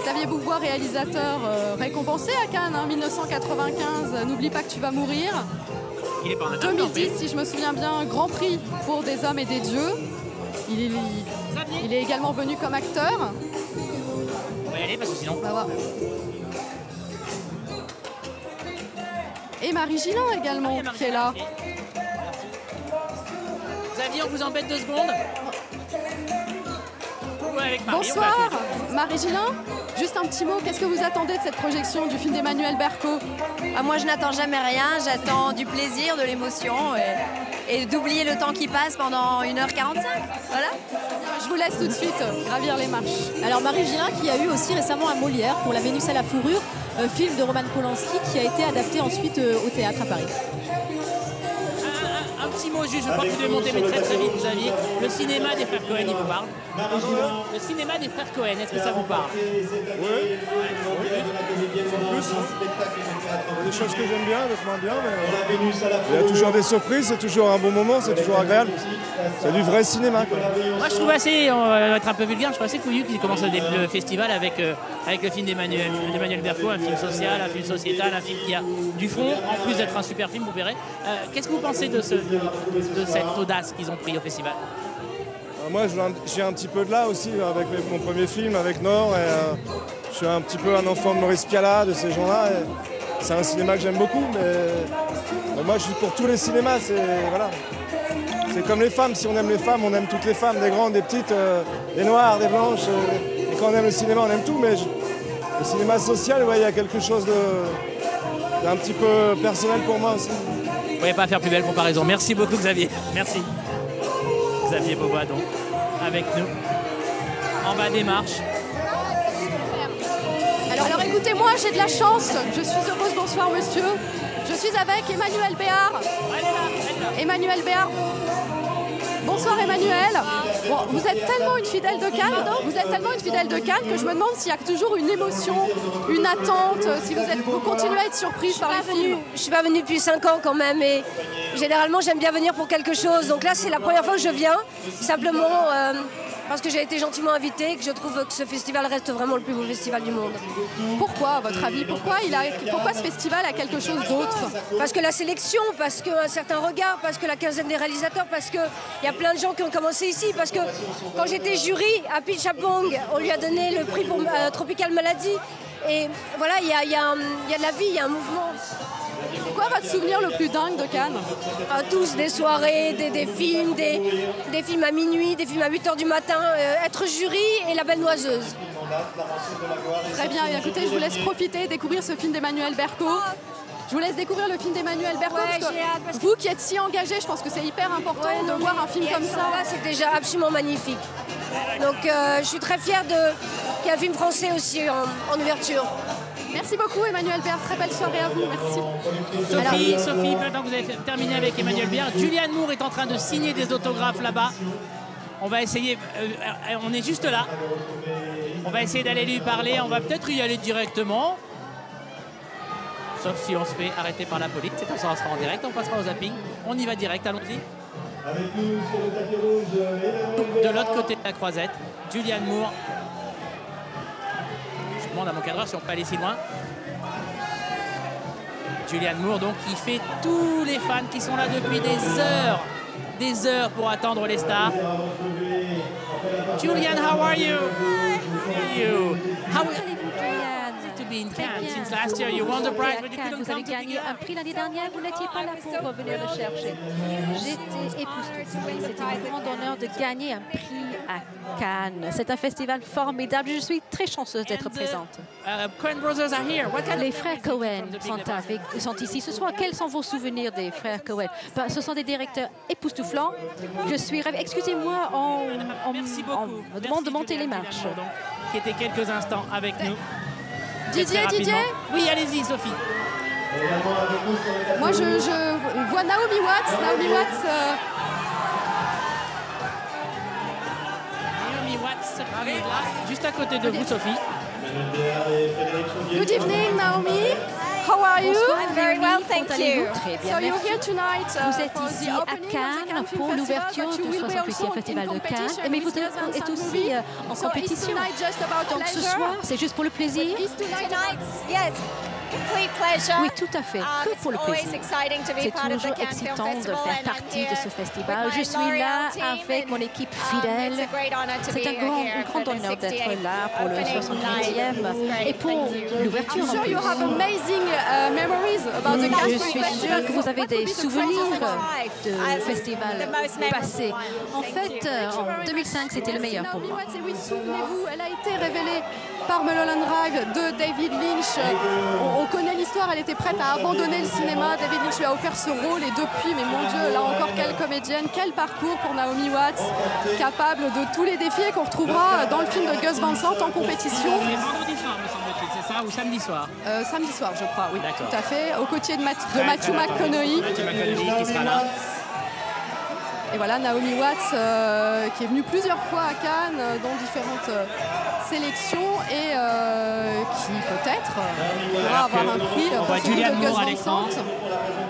Xavier Beauvois, réalisateur récompensé à Cannes, 1995, N'oublie pas que tu vas mourir. Il est pas en 2010, si je me souviens bien, Grand Prix pour des hommes et des dieux. Il est également venu comme acteur. On va y aller parce que sinon... On va voir. Et Marie Gillin également, qui est là. Xavier, on vous embête 2 secondes. Ouais, avec Marie, bonsoir, Marie Gillin. Juste un petit mot, qu'est-ce que vous attendez de cette projection du film d'Emmanuel Berco? Moi, je n'attends jamais rien, j'attends du plaisir, de l'émotion et d'oublier le temps qui passe pendant 1h45. Voilà. Je vous laisse tout de suite gravir les marches. Alors Marie Gillin qui a eu aussi récemment un Molière pour La Vénus à la fourrure, film de Roman Polanski qui a été adapté ensuite au théâtre à Paris. Un petit mot juste, je crois que vous devez monter mais très vite, Xavier. Le cinéma des frères Cohen, il vous parle? Le cinéma des frères Cohen, est-ce que ça vous parle? Oui. Des choses que j'aime bien, d'autres moins bien, mais il y a toujours des surprises, c'est toujours un bon moment, c'est toujours agréable. C'est du vrai cinéma, quoi. Moi je trouve assez, on va être un peu vulgaire, je trouve assez couillu qu'il commence le festival avec le film d'Emmanuel Berco, un film social, un film sociétal, un film qui a du fond, en plus d'être un super film, vous verrez. Qu'est-ce que vous pensez de cette audace qu'ils ont pris au festival? Moi je viens un petit peu de là aussi, avec mon premier film, avec Nord, et je suis un petit peu un enfant de Maurice Pialat, de ces gens-là. C'est un cinéma que j'aime beaucoup, mais moi je suis pour tous les cinémas, c'est comme les femmes, si on aime les femmes, on aime toutes les femmes, des grandes, des petites, des noires, des blanches. Et quand on aime le cinéma, on aime tout, mais le cinéma social, il y a quelque chose d'un petit peu personnel pour moi aussi. Vous ne pouvez pas faire plus belle comparaison. Merci beaucoup Xavier. Merci. Xavier Beauvois donc, avec nous, en bas des marches. Alors écoutez-moi, j'ai de la chance, je suis heureuse, bonsoir monsieur. Je suis avec Emmanuel Béard. Emmanuel Béard. Bonsoir Emmanuel. Bon, vous êtes tellement une fidèle de Cannes, que je me demande s'il y a toujours une émotion, une attente, si vous continuez à être surprise par les films. Je suis pas venue depuis 5 ans quand même et généralement j'aime bien venir pour quelque chose. Donc là c'est la première fois que je viens, simplement parce que j'ai été gentiment invitée et que je trouve que ce festival reste vraiment le plus beau festival du monde. Pourquoi, à votre avis? Pourquoi ce festival a quelque chose d'autre? Parce que la sélection, parce qu'un certain regard, parce que la quinzaine des réalisateurs, parce qu'il y a plein de gens qui ont commencé ici, parce que quand j'étais jury à Pitchapong, on lui a donné le prix pour Tropical Malady. Et voilà, il y a de la vie, il y a un mouvement. Quoi votre souvenir le plus dingue de Cannes? Tous, des soirées, des films, des films à minuit, des films à 8h du matin, être jury et La Belle Noiseuse. Très bien, écoutez, je vous laisse profiter, découvrir ce film d'Emmanuel Berco. Je vous laisse découvrir le film d'Emmanuel Berco, parce que vous qui êtes si engagé, je pense que c'est hyper important de voir un film comme ça. C'est déjà absolument magnifique. Donc je suis très fière qu'il y ait un film français aussi en ouverture. Merci beaucoup Emmanuel Béard, très belle soirée à vous, merci. Sophie, maintenant que vous avez terminé avec Emmanuel Béard, Julianne Moore est en train de signer des autographes là-bas. On va essayer, on est juste là. On va essayer d'aller lui parler, on va peut-être y aller directement. Sauf si on se fait arrêter par la police, c'est comme ça on sera en direct, on passera au zapping. On y va direct, allons-y. De l'autre côté de la croisette, Julianne Moore. Je demande à mon cadreur si on peut aller si loin. Julianne Moore donc qui fait tous les fans qui sont là depuis des heures pour attendre les stars. Julianne, how are you? How are you? How are you? be in Très Cannes bien. since last year. You won the prize, but you Cannes, couldn't vous avez come to gagné un prix l'année dernière, vous n'étiez pas là pour venir le chercher. J'étais époustouflée. C'était un grand honneur de gagner un prix à Cannes. C'est un festival formidable. Je suis très chanceuse d'être présente. Coen Brothers are here. What kind Les of frères Coen sont ici ce soir. Quels sont vos souvenirs des frères Coen? Ce sont des directeurs époustouflants. Je suis ravie. Excusez-moi, on me demande de monter les marches. Qui était quelques instants avec nous. Didier, Oui, allez-y, Sophie. Moi, je vois Naomi Watts. Naomi Watts, juste à côté de vous, Sophie. Good evening, Naomi. How are you? I'm very well, thank you. Très bien, So you're merci. here tonight, Vous êtes for the ici à opening of the Cannes Cannes Film pour Festival, l'ouverture but you du will be 68e also Festival in de Cannes, competition mais vous with Gus Van êtes Sant aussi movie. en So is compétition. tonight just about Donc ce pleasure? soir, c'est juste pour le plaisir? Yes, complete pleasure. Oui, tout à fait, que pour le plaisir. C'est toujours excitant de faire partie de ce festival. Je suis là avec mon équipe fidèle. C'est un grand honneur d'être là pour le 70e et pour l'ouverture. I'm sure you have amazing memories about the Cannes Je Film suis Festival. sûre que vous avez des souvenirs de As festival the most memorable passé. En fait, en 2005, c'était le meilleur pour Naomi moi. Watts, et oui, souvenez-vous, elle a été révélée par Mulholland Drive de David Lynch. On connaît l'histoire, elle était prête à abandonner le cinéma. David Lynch lui a offert ce rôle et depuis, mais mon Dieu, là encore, quelle comédienne, quel parcours pour Naomi Watts, capable de tous les défis et qu'on retrouvera dans le film de Gus Van Sant en compétition. Vendredi soir, me semble-t-il, c'est ça, ou samedi soir? Samedi soir, je crois, oui, D'accord. tout à fait, aux côtés de Matthew McConaughey. Matthew McConaughey qui sera là. Et voilà, Naomi Watts qui est venue plusieurs fois à Cannes dans différentes sélections et qui peut-être pourra avoir un prix pour celui de Gus Van Sant.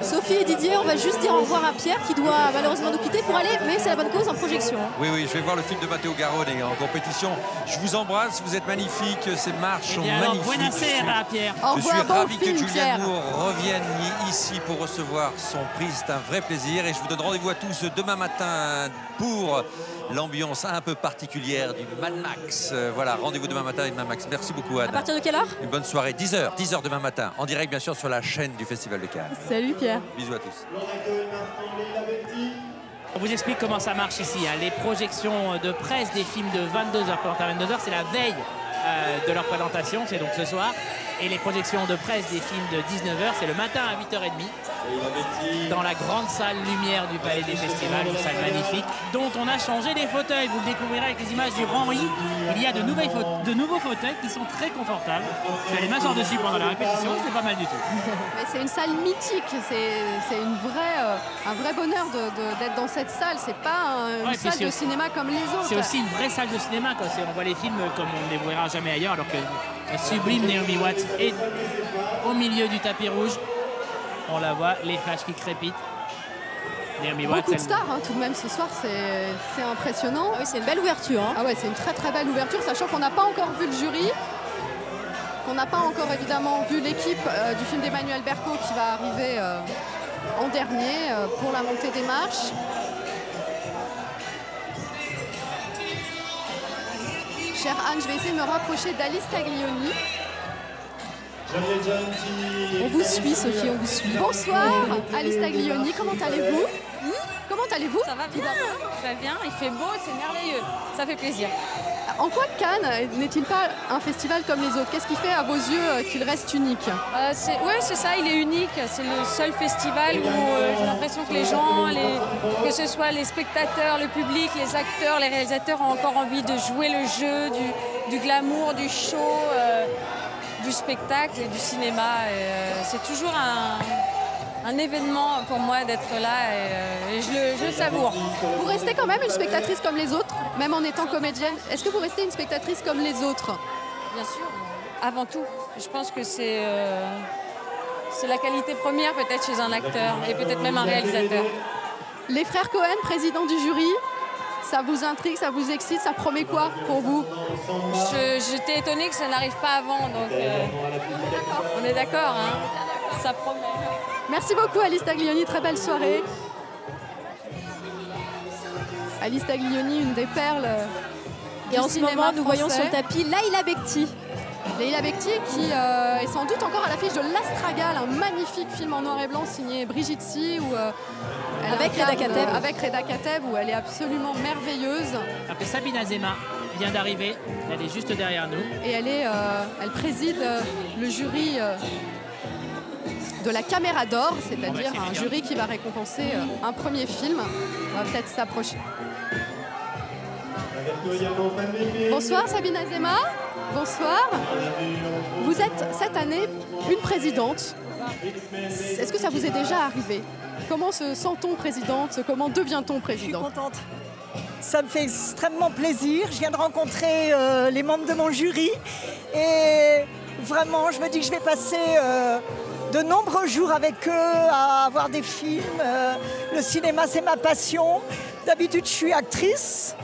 Sophie et Didier, on va juste dire au revoir à Pierre qui doit malheureusement nous quitter pour aller, mais c'est la bonne cause, en projection. Oui, je vais voir le film de Matteo Garrone en compétition. Je vous embrasse, vous êtes magnifiques, ces marches sont alors, magnifiques. buona sera, Pierre. Je suis ravi que Julianne Moore revienne ici pour recevoir son prix. C'est un vrai plaisir et je vous donne rendez-vous à tous demain matin pour l'ambiance un peu particulière du Mad Max. Voilà, rendez-vous demain matin avec Mad Max. Merci beaucoup, Anne. À partir de quelle heure? Une bonne soirée, 10h demain matin, en direct bien sûr sur la chaîne du Festival de Cannes. Salut Pierre. Bisous à tous. On vous explique comment ça marche ici. Hein. Les projections de presse des films de 22h pendant 22h, c'est la veille de leur présentation, c'est donc ce soir. Et les projections de presse des films de 19h, c'est le matin à 8h30 dans la grande salle lumière du Palais des Festivals, une salle magnifique dont on a changé les fauteuils. Vous le découvrirez avec les images du Grand I. Il y a de nouveaux fauteuils qui sont très confortables. Je vais aller m'asseoir dessus pendant la répétition, c'est pas mal du tout. Mais c'est une salle mythique, c'est un vrai bonheur d'être dans cette salle. C'est pas une salle de cinéma comme les autres. C'est aussi une vraie salle de cinéma. Quoi. On voit les films comme on ne les verra jamais ailleurs, alors que la sublime Naomi Watts est au milieu du tapis rouge. On la voit, les flashs qui crépitent. Naomi Watts, beaucoup de stars tout de même ce soir, c'est impressionnant. Ah oui, c'est une belle ouverture. Hein. Ah ouais, c'est une très belle ouverture, sachant qu'on n'a pas encore vu le jury, qu'on n'a pas encore évidemment vu l'équipe du film d'Emmanuel Berco qui va arriver en dernier pour la montée des marches. Chère Anne, je vais essayer de me rapprocher d'Alice Taglioni. On vous suit, Sophie, on vous suit. Bonsoir, Alice Taglioni, comment allez-vous? Comment allez-vous? Ça va bien, très bien, il fait beau, c'est merveilleux, ça fait plaisir. En quoi Cannes n'est-il pas un festival comme les autres? Qu'est-ce qui fait à vos yeux qu'il reste unique? Oui, c'est ça, il est unique. C'est le seul festival où j'ai l'impression que les gens, que ce soit les spectateurs, le public, les acteurs, les réalisateurs ont encore envie de jouer le jeu, du glamour, du show, du spectacle et du cinéma. C'est toujours un événement pour moi d'être là et je le savoure. Vous restez quand même une spectatrice comme les autres, même en étant comédienne. Est-ce que vous restez une spectatrice comme les autres? Bien sûr, avant tout. Je pense que c'est la qualité première peut-être chez un acteur et peut-être même un réalisateur. Les frères Coen, présidents du jury, ça vous intrigue, ça vous excite, ça promet quoi pour vous? J'étais étonnée que ça n'arrive pas avant, donc on est d'accord, hein. Ça promet. Merci beaucoup Alice Taglioni, très belle soirée. Alice Taglioni, une des perles et en ce moment, nous voyons sur le tapis Laila Bekti. Leïla Bekti qui est sans doute encore à l'affiche de L'Astragale, un magnifique film en noir et blanc signé Brigitte Si, où avec Reda Kateb. Avec Reda Kateb, où elle est absolument merveilleuse. Alors que Sabine Azema vient d'arriver, elle est juste derrière nous. Et elle préside le jury de la Caméra d'Or, c'est-à-dire un jury qui va récompenser un premier film. On va peut-être s'approcher. Bonsoir Sabine Azema. Bonsoir. Vous êtes cette année une présidente. Est-ce que ça vous est déjà arrivé? Comment se sent-on présidente? Comment devient-on présidente? Je suis contente. Ça me fait extrêmement plaisir. Je viens de rencontrer les membres de mon jury et vraiment, je me dis que je vais passer de nombreux jours avec eux à voir des films. Le cinéma, c'est ma passion. D'habitude, je suis actrice,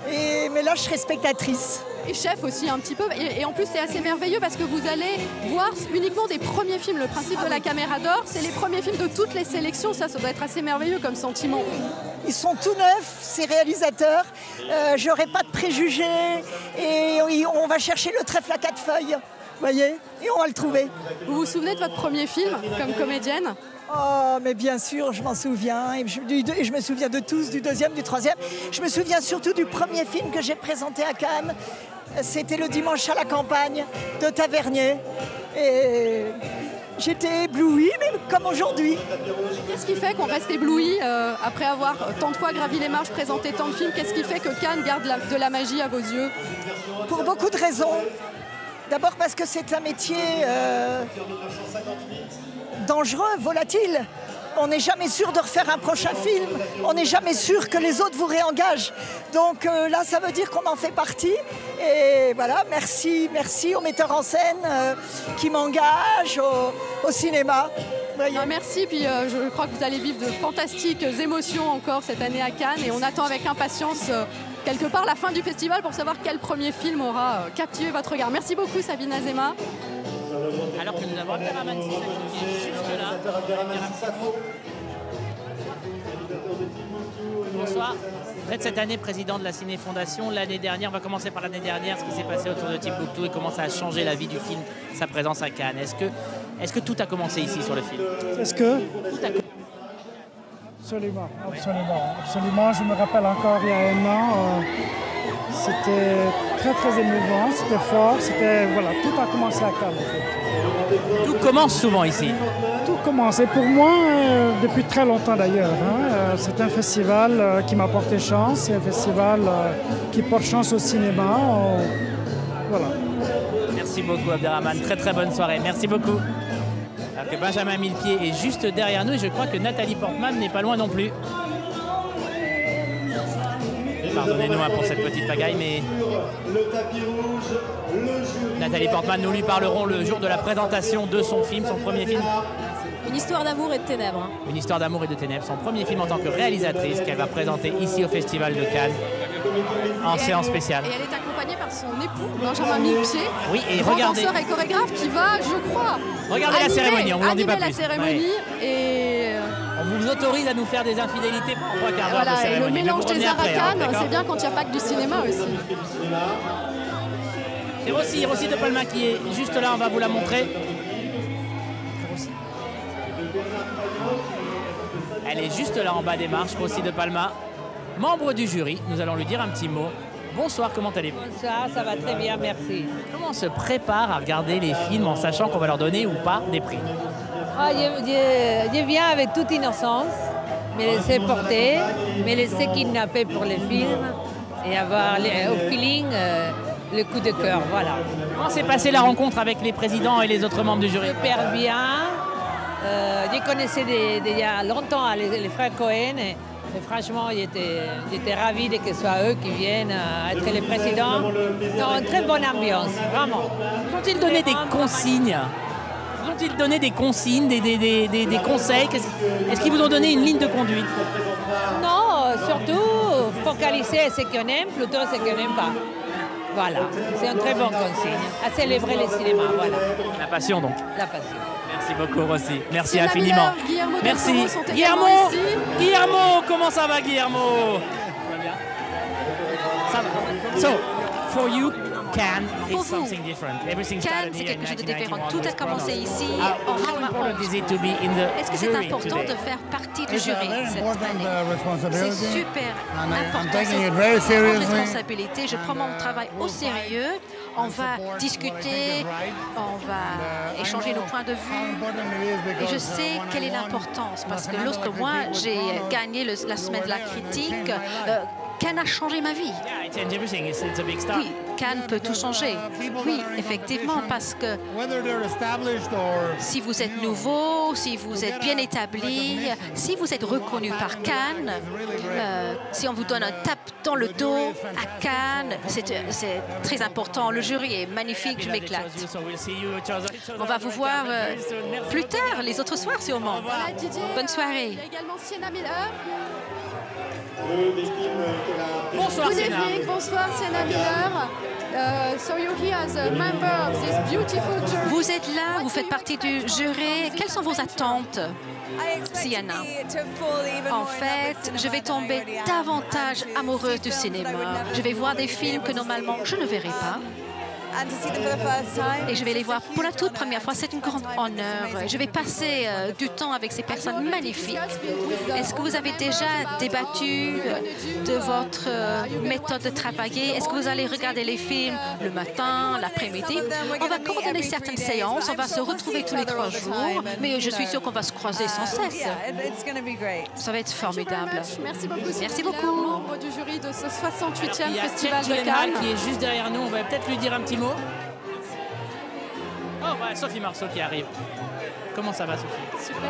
mais là, je serai spectatrice. Et chef aussi un petit peu, et en plus c'est assez merveilleux parce que vous allez voir uniquement des premiers films. Le principe de la Caméra d'Or, c'est les premiers films de toutes les sélections. Ça doit être assez merveilleux comme sentiment. Ils sont tout neufs, ces réalisateurs. J'aurai pas de préjugés et on va chercher le trèfle à 4 feuilles, voyez, et on va le trouver. Vous vous souvenez de votre premier film comme comédienne? Oh, mais bien sûr, je m'en souviens. Et je me souviens de tous, du deuxième, du troisième. Je me souviens surtout du premier film que j'ai présenté à Cannes. C'était Le Dimanche à la campagne de Tavernier. Et j'étais éblouie, mais comme aujourd'hui. Qu'est-ce qui fait qu'on reste ébloui après avoir tant de fois gravi les marches, présenté tant de films? Qu'est-ce qui fait que Cannes garde de la magie à vos yeux? Pour beaucoup de raisons. D'abord parce que c'est un métier dangereux, volatile. On n'est jamais sûr de refaire un prochain film. On n'est jamais sûr que les autres vous réengagent. Donc là, ça veut dire qu'on en fait partie. Et voilà, merci aux metteurs en scène qui m'engagent, au cinéma. Merci, puis je crois que vous allez vivre de fantastiques émotions encore cette année à Cannes. Et on attend avec impatience quelque part la fin du festival pour savoir quel premier film aura captivé votre regard. Merci beaucoup Sabine Azema. Alors que nous avons Abderrahmane Sissaki qui est juste là. Bonsoir. Vous êtes cette année président de la Ciné Fondation. L'année dernière, on va commencer par l'année dernière, ce qui s'est passé autour de Timbuktu et comment ça a changé la vie du film, sa présence à Cannes. Est-ce que tout a commencé ici sur le film? Est-ce que tout a... Absolument, absolument. Je me rappelle encore il y a un an, c'était très émouvant, c'était fort, voilà, tout a commencé à Cannes en fait. Tout commence souvent ici. Tout commence, et pour moi, depuis très longtemps d'ailleurs. C'est un festival qui m'a porté chance, c'est un festival qui porte chance au cinéma. Voilà. Merci beaucoup Abderrahmane, très bonne soirée, merci beaucoup. Alors que Benjamin Millepied est juste derrière nous et je crois que Nathalie Portman n'est pas loin non plus. Pardonnez-nous pour cette petite pagaille, mais Nathalie Portman, nous lui parlerons le jour de la présentation de son film, son premier film. Une histoire d'amour et de ténèbres. Une histoire d'amour et de ténèbres, son premier film en tant que réalisatrice qu'elle va présenter ici au Festival de Cannes en séance spéciale. Et elle est accompagnée par son époux, Benjamin Millepied, oui, et grand regardez. danseur et chorégraphe qui va, je crois, regardez la cérémonie, on vous en dit pas plus. La cérémonie et... On vous autorise à nous faire des infidélités pour 3 quarts d'heure voilà, de cérémonie. Et le mélange des arts à Cannes, c'est bien quand il n'y a pas que du cinéma aussi. C'est Rossi de Palma qui est juste là, on va vous la montrer. Elle est juste là en bas des marches, Rossi de Palma, membre du jury. Nous allons lui dire un petit mot. Bonsoir, comment allez-vous? Bonsoir, ça va très bien, merci. Comment on se prépare à regarder les films en sachant qu'on va leur donner ou pas des prix? Je viens avec toute innocence, me laisser porter, me laisser kidnapper pour les films et avoir au feeling le coup de cœur, voilà. Comment s'est passée la rencontre avec les présidents et les autres membres du jury? Super bien. Je connaissais il y a longtemps les frères Cohen et franchement, j'étais ravie que ce soit eux qui viennent être les présidents. Non, une très bonne ambiance, vraiment. Ont-ils donné des consignes? Ont-ils donné des consignes, des conseils? Est-ce qu'ils vous ont donné une ligne de conduite? Non, surtout focaliser ce qu'on aime plutôt ce qu'on n'aime pas. Voilà, c'est un très bon consigne. À célébrer le cinéma, voilà. La passion donc. La passion. Merci beaucoup Rossi, merci infiniment. Guillermo merci. Guillermo, comment ça va Guillermo? Ça va. So, for you, Cannes Pour is vous, something different. Everything Cannes, started c'est here in quelque chose de différent. 1991 Tout a with commencé Grenoble. ici How en important 91. is it to be in the Est-ce que c'est jury important today? de faire partie du jury cette année? responsibility. C'est super And I'm important. taking C'est it very une grande seriously. responsabilité. Je prends mon travail au sérieux. On va discuter, on va échanger nos points de vue. Et je sais quelle est l'importance parce que lorsque moi j'ai gagné la semaine de la critique, Cannes a changé ma vie. Yeah, it changed everything. It's a big start. Oui, Cannes peut tout changer. Oui, effectivement, parce que si vous êtes nouveau, si vous êtes bien établi, si vous êtes reconnu par Cannes, si on vous donne un tape dans le dos à Cannes, c'est très important. Le jury est magnifique, je m'éclate. On va vous voir plus tard, les autres soirs sûrement. Voilà, Didier. Bonne soirée. Il y a également Sienna Miller. Bonsoir, Good Sienna. evening. Bonsoir, Sienna Miller. So you're here as a member of this beautiful jury. Vous êtes là, vous faites partie du jury. Quelles sont vos attentes, Sienna? En fait, je vais tomber davantage amoureuse du cinéma. Je vais voir des films que normalement je ne verrai pas. Et je vais les voir pour la toute première fois. C'est un grand honneur. Je vais passer du temps avec ces personnes magnifiques. Est-ce que vous avez déjà débattu de votre méthode de travailler? Est-ce que vous allez regarder les films le matin, l'après-midi? On va coordonner certaines séances. On va se retrouver tous les 3 jours. Mais je suis sûre qu'on va se croiser sans cesse. Ça va être formidable. Merci beaucoup. Merci beaucoup. Membre du jury de ce 68e Il y a Festival Chet de Gyllenhaal Cannes. qui est juste derrière nous. On va peut-être lui dire un petit mot. Oh, voilà, Sophie Marceau qui arrive. Comment ça va, Sophie? Super.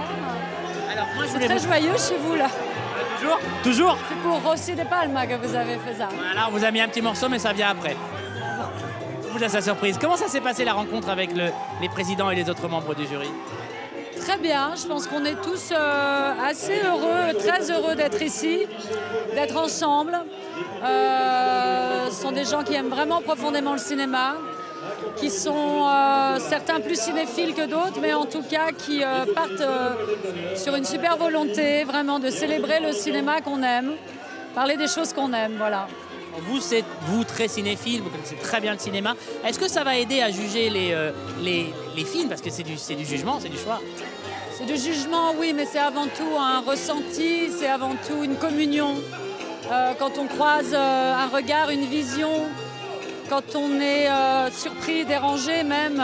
Alors, moi, je C'est voulais très vous- joyeux chez vous, là. Toujours? Toujours? C'est pour Rossi de Palma que vous avez fait ça. Voilà, on vous a mis un petit morceau, mais ça vient après. Je vous laisse la surprise. Comment ça s'est passé la rencontre avec les présidents et les autres membres du jury? Très bien, je pense qu'on est tous assez heureux, très heureux d'être ici, d'être ensemble. Ce sont des gens qui aiment vraiment profondément le cinéma, qui sont certains plus cinéphiles que d'autres, mais en tout cas qui partent sur une super volonté vraiment de célébrer le cinéma qu'on aime, parler des choses qu'on aime, voilà. Vous êtes très cinéphile, vous connaissez très bien le cinéma. Est-ce que ça va aider à juger les films? Parce que c'est du jugement, c'est du choix. C'est du jugement, oui, mais c'est avant tout un ressenti, c'est avant tout une communion. Quand on croise un regard, une vision, quand on est surpris, dérangé même,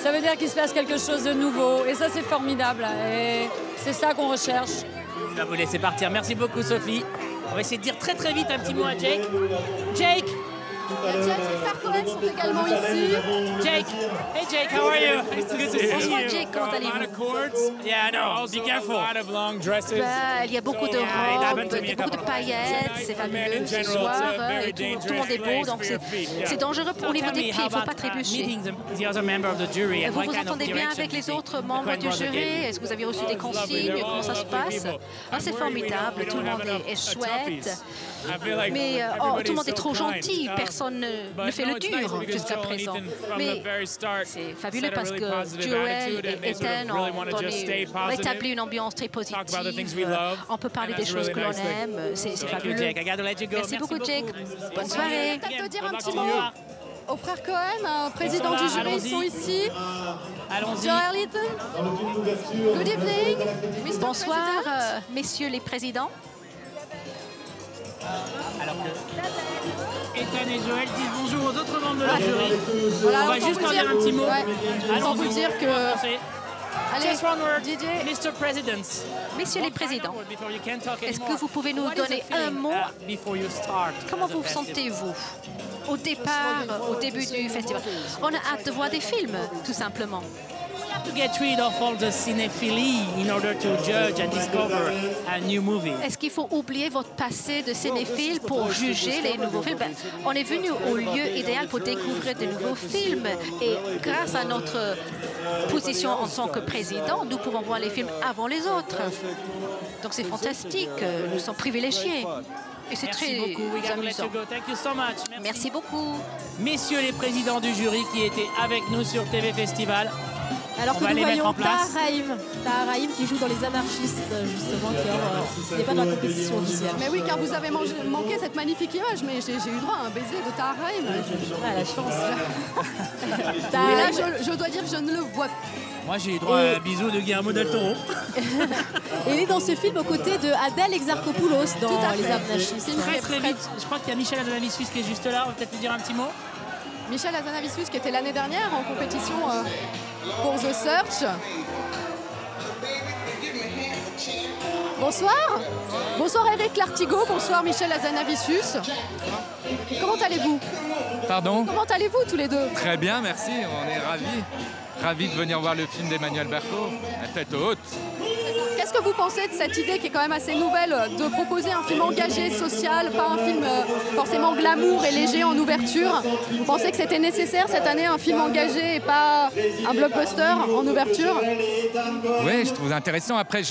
ça veut dire qu'il se passe quelque chose de nouveau. Et ça, c'est formidable. Et c'est ça qu'on recherche. Je vais vous laisser partir. Merci beaucoup, Sophie. On va essayer de dire très très vite un petit mot à Jake. Jake! Jake et frère Cohen sont également ici. Jake! Hey Jake, how are you? Good to see Bonsoir you. Jake, comment allez-vous? Yeah, no, be careful. Il y a beaucoup de robes, beaucoup de paillettes, c'est fabuleux ce soir, et tout le monde est beau, donc c'est dangereux au niveau des pieds, il ne faut pas trébucher. Vous vous entendez bien avec les autres membres du jury? Est-ce que vous avez reçu des consignes? Comment ça se passe? C'est formidable, tout le monde est chouette, mais tout le monde est trop gentil, personne ne fait le dur jusqu'à présent. Mais c'est fabuleux parce que Joel et Ethan ont établi une ambiance très positive. On peut parler des choses que l'on aime, c'est fabuleux. Merci beaucoup, Jake. Bonne soirée. Peut-être te dire un petit mot aux frères Cohen, président du jury, ils sont ici. Allons-y. Joel Ethan. Good evening. Mr. Bonsoir, President. messieurs les présidents. Alors que Ethan et Joël disent bonjour aux autres membres de la jury. Voilà, On va autant juste vous leur dire un petit mot. Autant vous dire que... Allez, Just one word. Didier. Mr. President. Messieurs les présidents, est-ce que vous pouvez nous donner un mot? Comment vous sentez-vous au départ, au début du festival? On a hâte de voir des films, tout simplement. To get rid of all the cinephilie in order to judge and discover a new movie. Est-ce qu'il faut oublier votre passé de cinéphile pour juger les nouveaux films? On est venu au lieu idéal pour découvrir de nouveaux films et grâce à notre position en tant que président, nous pouvons voir les films avant les autres. Donc c'est fantastique, nous sommes privilégiés. Et c'est très amusant. Merci beaucoup. Messieurs les présidents du jury qui étaient avec nous sur TV Festival, Alors On que va nous les mettre voyons en place. Tahar Rahim qui joue dans Les Anarchistes, justement, qui n'est pas dans la compétition officielle. Mais oui, car vous avez manqué cette magnifique image, mais j'ai eu droit à un baiser de Tahar Rahim. Ah, la chance. Et là, je dois dire que je ne le vois plus. Moi, j'ai eu droit à un bisou de Guillermo del Toro. Et il est dans ce film aux côtés de Adèle Exarchopoulos dans Tout à Les fait. Anarchistes. Très vite, je crois qu'il y a Michel Hazanavicius qui est juste là, on va peut-être lui dire un petit mot. Michel Hazanavicius qui était l'année dernière en compétition pour The Search. Bonsoir. Bonsoir Eric Lartigot, bonsoir Michel Hazanavicius. Comment allez-vous? Pardon? Comment allez-vous tous les deux? Très bien, merci, on est ravis. Ravis de venir voir le film d'Emmanuel Berco, La tête haute. Qu'est-ce que vous pensez de cette idée qui est quand même assez nouvelle de proposer un film engagé, social, pas un film forcément glamour et léger en ouverture? Vous pensez que c'était nécessaire cette année un film engagé et pas un blockbuster en ouverture? Oui, je trouve intéressant. Après,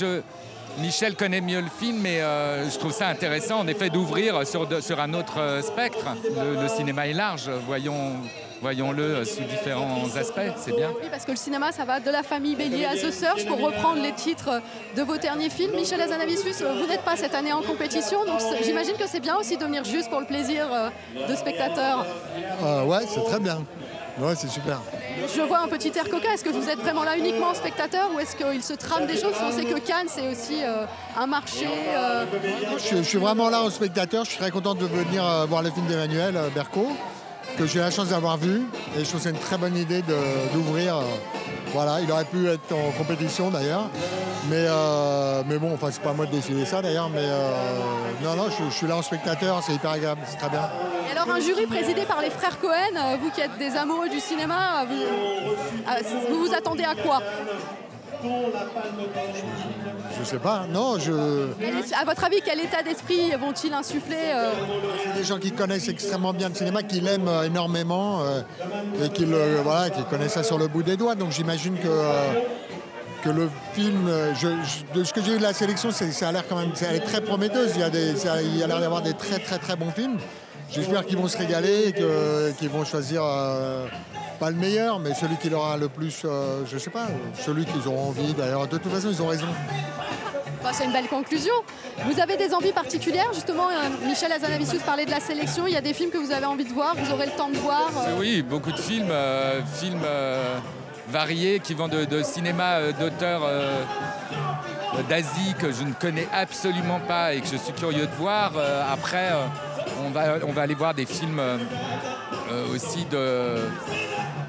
Michel connaît mieux le film, mais je trouve ça intéressant en effet d'ouvrir sur un autre spectre. Le cinéma est large, voyons-le sous différents aspects, c'est bien. Oui, parce que le cinéma, ça va de La famille Bélier à The Search, pour reprendre les titres de vos derniers films. Michel Hazanavicius, vous n'êtes pas cette année en compétition, donc j'imagine que c'est bien aussi de venir juste pour le plaisir de spectateurs. Ouais, c'est très bien. Ouais, c'est super. Je vois un petit air coquin. Est-ce que vous êtes vraiment là uniquement en spectateur ou est-ce qu'il se trame des choses? On sait que Cannes, c'est aussi un marché. Je suis vraiment là en spectateur. Je suis très content de venir voir le film d'Emmanuel Berco, que j'ai la chance d'avoir vu. Et je trouve que c'est une très bonne idée d'ouvrir. Voilà, il aurait pu être en compétition d'ailleurs. Mais bon, enfin, c'est pas à moi de décider ça d'ailleurs. Mais non, je suis là en spectateur. C'est hyper agréable. C'est très bien. Et alors, un jury présidé par les frères Cohen, vous qui êtes des amoureux du cinéma, vous vous attendez à quoi? Je sais pas, non, À votre avis, quel état d'esprit vont-ils insuffler C'est des gens qui connaissent extrêmement bien le cinéma, qui l'aiment énormément et qui connaissent ça sur le bout des doigts. Donc j'imagine que le film, de ce que j'ai vu de la sélection, ça a l'air quand même, elle est très prometteuse. Il y a l'air d'avoir des très très très bons films. J'espère qu'ils vont se régaler et qu'ils vont choisir pas le meilleur, mais celui qui leur a le plus, je sais pas, celui qu'ils auront envie. D'ailleurs, de toute façon, ils ont raison. C'est une belle conclusion. Vous avez des envies particulières? Justement, Michel Hazanavicius parlait de la sélection. Il y a des films que vous avez envie de voir, vous aurez le temps de voir Oui, beaucoup de films, variés qui vont de cinéma d'auteurs d'Asie que je ne connais absolument pas et que je suis curieux de voir. Après, on va aller voir des films aussi de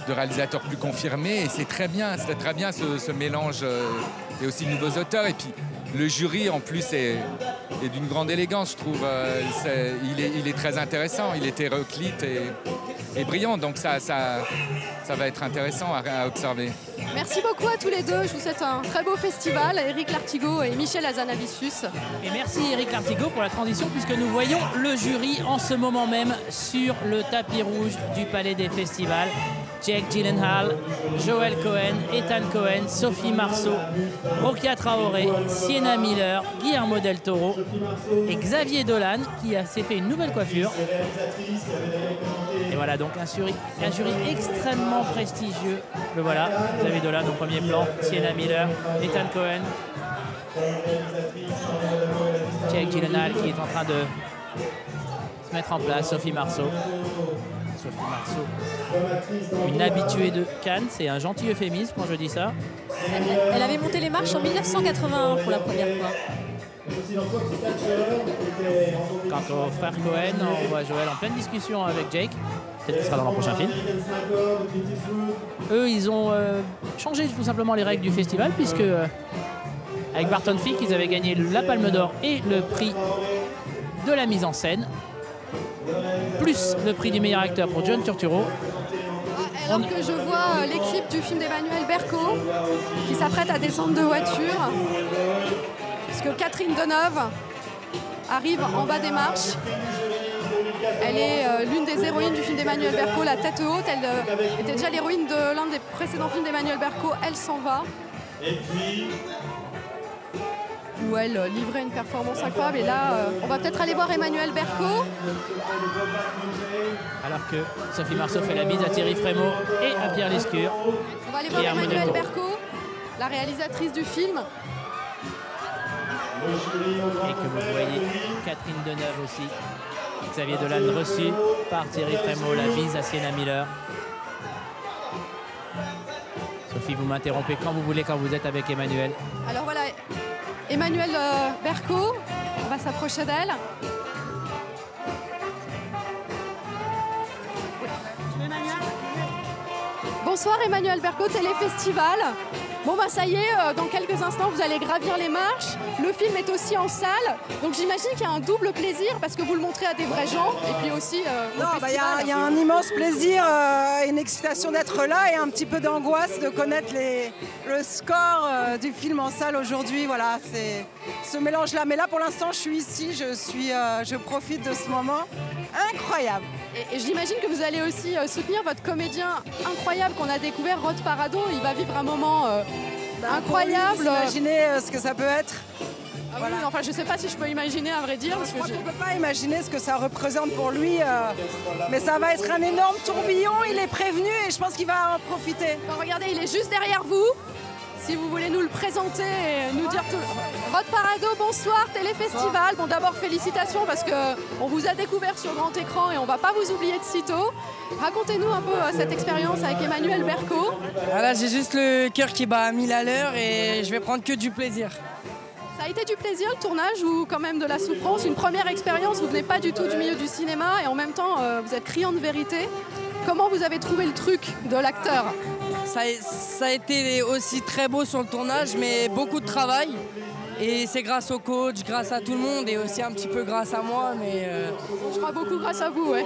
réalisateurs plus confirmés et c'est très bien ce mélange et aussi de nouveaux auteurs. Et puis le jury en plus est d'une grande élégance, je trouve. Il est très intéressant, il est hétéroclite et brillant, donc ça va être intéressant à observer. Merci beaucoup à tous les deux, je vous souhaite un très beau festival, Eric Lartigot et Michel Hazanavicius. Et merci Eric Lartigot pour la transition, puisque nous voyons le jury en ce moment même sur le tapis rouge du Palais des Festivals. Jake Gyllenhaal, Joel Cohen, Ethan Cohen, Sophie Marceau, Rokia Traoré, Sienna Miller, Guillermo del Toro et Xavier Dolan qui s'est fait une nouvelle coiffure. Et voilà donc un jury extrêmement prestigieux. Le voilà, Xavier Dolan au premier plan, Sienna Miller, Ethan Cohen, Jake Gyllenhaal qui est en train de se mettre en place, Sophie Marceau. Une habituée de Cannes, c'est un gentil euphémisme quand je dis ça. Elle avait monté les marches en 1981 pour la première fois. Quant au frère Cohen, on voit Joël en pleine discussion avec Jake. Peut-être qu'il sera dans le prochain film. Eux, ils ont changé tout simplement les règles du festival, puisque avec Barton Fink, ils avaient gagné la Palme d'Or et le prix de la mise en scène, plus le prix du meilleur acteur pour John Turturro. Alors que je vois l'équipe du film d'Emmanuel Berco qui s'apprête à descendre de voiture, puisque Catherine Deneuve arrive en bas des marches. Elle est l'une des héroïnes du film d'Emmanuel Berco, La tête haute. Elle était déjà l'héroïne de l'un des précédents films d'Emmanuel Berco, Elle s'en va. où elle livrait une performance incroyable. Et là, on va peut-être aller voir Emmanuelle Berco. Alors que Sophie Marceau fait la bise à Thierry Frémaux et à Pierre Lescure. On va aller voir Emmanuelle Berco, la réalisatrice du film. Et que vous voyez Catherine Deneuve aussi. Xavier Dolan reçu par Thierry Frémaux, la bise à Sienna Miller. Sophie, vous m'interrompez quand vous voulez, quand vous êtes avec Emmanuelle. Alors voilà, Emmanuelle Berco, on va s'approcher d'elle. Bonsoir Emmanuelle Berco, Téléfestival. Bon bah ça y est, dans quelques instants vous allez gravir les marches. Le film est aussi en salle, donc j'imagine qu'il y a un double plaisir parce que vous le montrez à des vrais gens et puis aussi au festival. Il y a un immense plaisir, une excitation d'être là et un petit peu d'angoisse de connaître le score du film en salle aujourd'hui. Voilà, c'est ce mélange-là. Mais là pour l'instant je suis ici, je profite de ce moment incroyable. Et j'imagine que vous allez aussi soutenir votre comédien incroyable qu'on a découvert, Rod Parado. Il va vivre un moment incroyable. Imaginez ce que ça peut être. Ah voilà. Oui, enfin, je ne sais pas si je peux imaginer, à vrai dire. Je crois qu'on ne peut pas imaginer ce que ça représente pour lui. Mais ça va être un énorme tourbillon. Il est prévenu et je pense qu'il va en profiter. Bon, regardez, il est juste derrière vous. Si vous voulez nous le présenter et nous dire tout. Rod Parado, bonsoir, Téléfestival. Bon, d'abord, félicitations parce qu'on vous a découvert sur grand écran et on ne va pas vous oublier de sitôt. Racontez-nous un peu cette expérience avec Emmanuelle Berco. Là, j'ai juste le cœur qui bat à 1000 à l'heure et je vais prendre que du plaisir. Ça a été du plaisir le tournage ou quand même de la souffrance? Une première expérience, vous venez pas du tout du milieu du cinéma et en même temps, vous êtes criant de vérité. Comment vous avez trouvé le truc de l'acteur? Ça a été aussi très beau sur le tournage, mais beaucoup de travail. Et c'est grâce au coach, grâce à tout le monde et aussi un petit peu grâce à moi. Mais je crois beaucoup grâce à vous, ouais.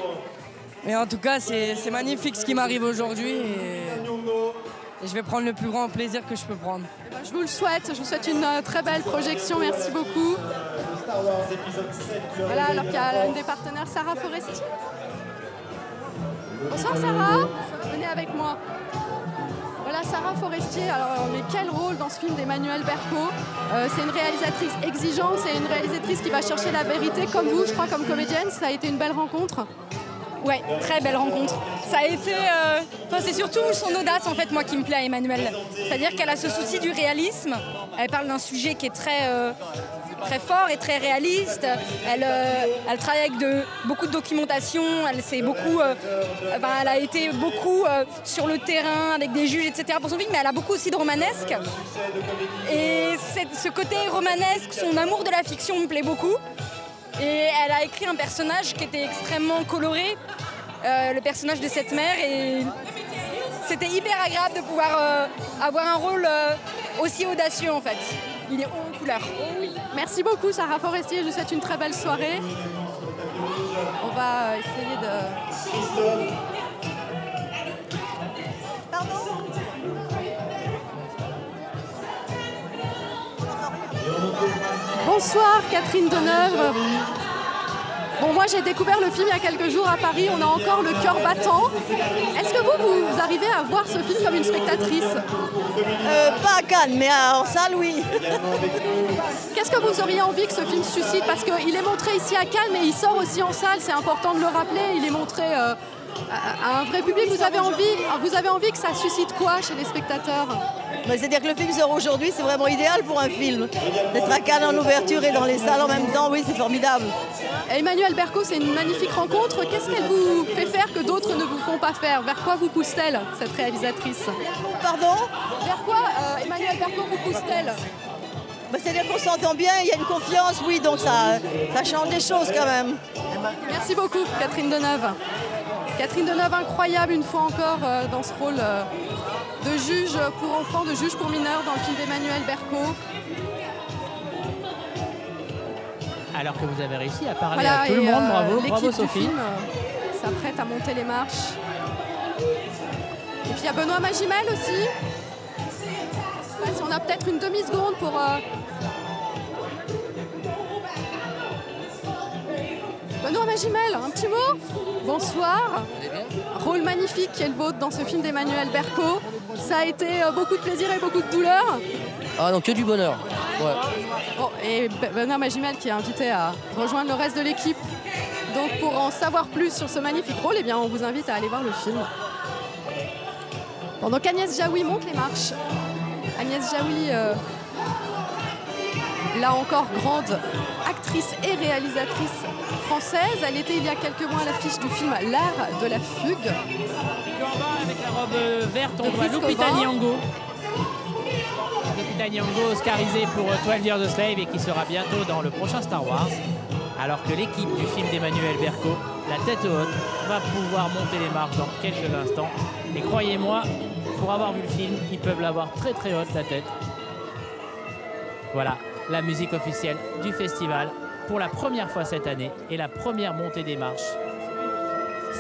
Mais en tout cas, c'est magnifique ce qui m'arrive aujourd'hui. Et je vais prendre le plus grand plaisir que je peux prendre. Je vous le souhaite. Je vous souhaite une très belle projection. Merci beaucoup. Voilà, alors qu'il y a une des partenaires, Sarah Forestier. Bonsoir Sarah, venez avec moi. Voilà Sarah Forestier, alors mais quel rôle dans ce film d'Emmanuelle Berco. C'est une réalisatrice exigeante, c'est une réalisatrice qui va chercher la vérité comme vous, je crois, comme comédienne. Ça a été une belle rencontre. Ouais, très belle rencontre. Ça a été... c'est surtout son audace, en fait, moi, qui me plaît à Emmanuelle. C'est-à-dire qu'elle a ce souci du réalisme. Elle parle d'un sujet qui est très fort et très réaliste. Elle travaille avec beaucoup de documentation. Elle a été beaucoup sur le terrain avec des juges, etc. pour son film, mais elle a beaucoup aussi de romanesque. Et ce côté romanesque, son amour de la fiction me plaît beaucoup. Et elle a écrit un personnage qui était extrêmement coloré, le personnage de cette mère. Et c'était hyper agréable de pouvoir avoir un rôle aussi audacieux, en fait. Il est haut en couleur. Merci beaucoup Sarah Forestier, je vous souhaite une très belle soirée. On va essayer de... Pardon ? Bonsoir Catherine Deneuve. Bon, moi j'ai découvert le film il y a quelques jours à Paris, on a encore le cœur battant. Est-ce que vous arrivez à voir ce film comme une spectatrice? Pas à Cannes, mais en salle, oui. Qu'est-ce que vous auriez envie que ce film suscite? Parce qu'il est montré ici à Cannes, mais il sort aussi en salle, c'est important de le rappeler. Il est montré à un vrai public. Vous avez envie que ça suscite quoi chez les spectateurs? C'est-à-dire que le film sort aujourd'hui, c'est vraiment idéal pour un film. D'être à Cannes en ouverture et dans les salles en même temps, oui, c'est formidable. Emmanuelle Berco, c'est une magnifique rencontre. Qu'est-ce qu'elle vous fait faire que d'autres ne vous font pas faire? Vers quoi vous pousse-t-elle, cette réalisatrice? Pardon? Vers quoi Emmanuelle Berco vous pousse-t-elle? C'est-à-dire qu'on s'entend bien, il y a une confiance, oui, donc ça change des choses quand même. Merci beaucoup, Catherine Deneuve. Catherine Deneuve, incroyable une fois encore dans ce rôle de juge pour enfants, de juge pour mineurs dans le film d'Emmanuelle Berco. Alors que vous avez réussi à parler à tout le monde, bravo Sophie. S'apprête à monter les marches. Et puis il y a Benoît Magimel aussi. Si on a peut-être une demi-seconde pour... Benoît Magimel, un petit mot? Bonsoir. Rôle magnifique qui est le vôtre dans ce film d'Emmanuelle Berco. Ça a été beaucoup de plaisir et beaucoup de douleur. Ah non, que du bonheur. Ouais. Bon, et Benoît Magimel qui est invité à rejoindre le reste de l'équipe. Donc pour en savoir plus sur ce magnifique rôle, eh bien, on vous invite à aller voir le film. Pendant qu'Agnès Jaoui monte les marches. Agnès Jaoui, là encore grande actrice et réalisatrice française. Elle était il y a quelques mois à l'affiche du film L'art de la fugue. Avec la robe verte, on voit Lupita Nyong'o. Lupita Nyong'o, oscarisée pour 12 Years a Slave et qui sera bientôt dans le prochain Star Wars. Alors que l'équipe du film d'Emmanuel Berco, La Tête Haute, va pouvoir monter les marches dans quelques instants. Et croyez-moi, pour avoir vu le film, ils peuvent l'avoir très très haute, la tête. Voilà, la musique officielle du festival pour la première fois cette année et la première montée des marches,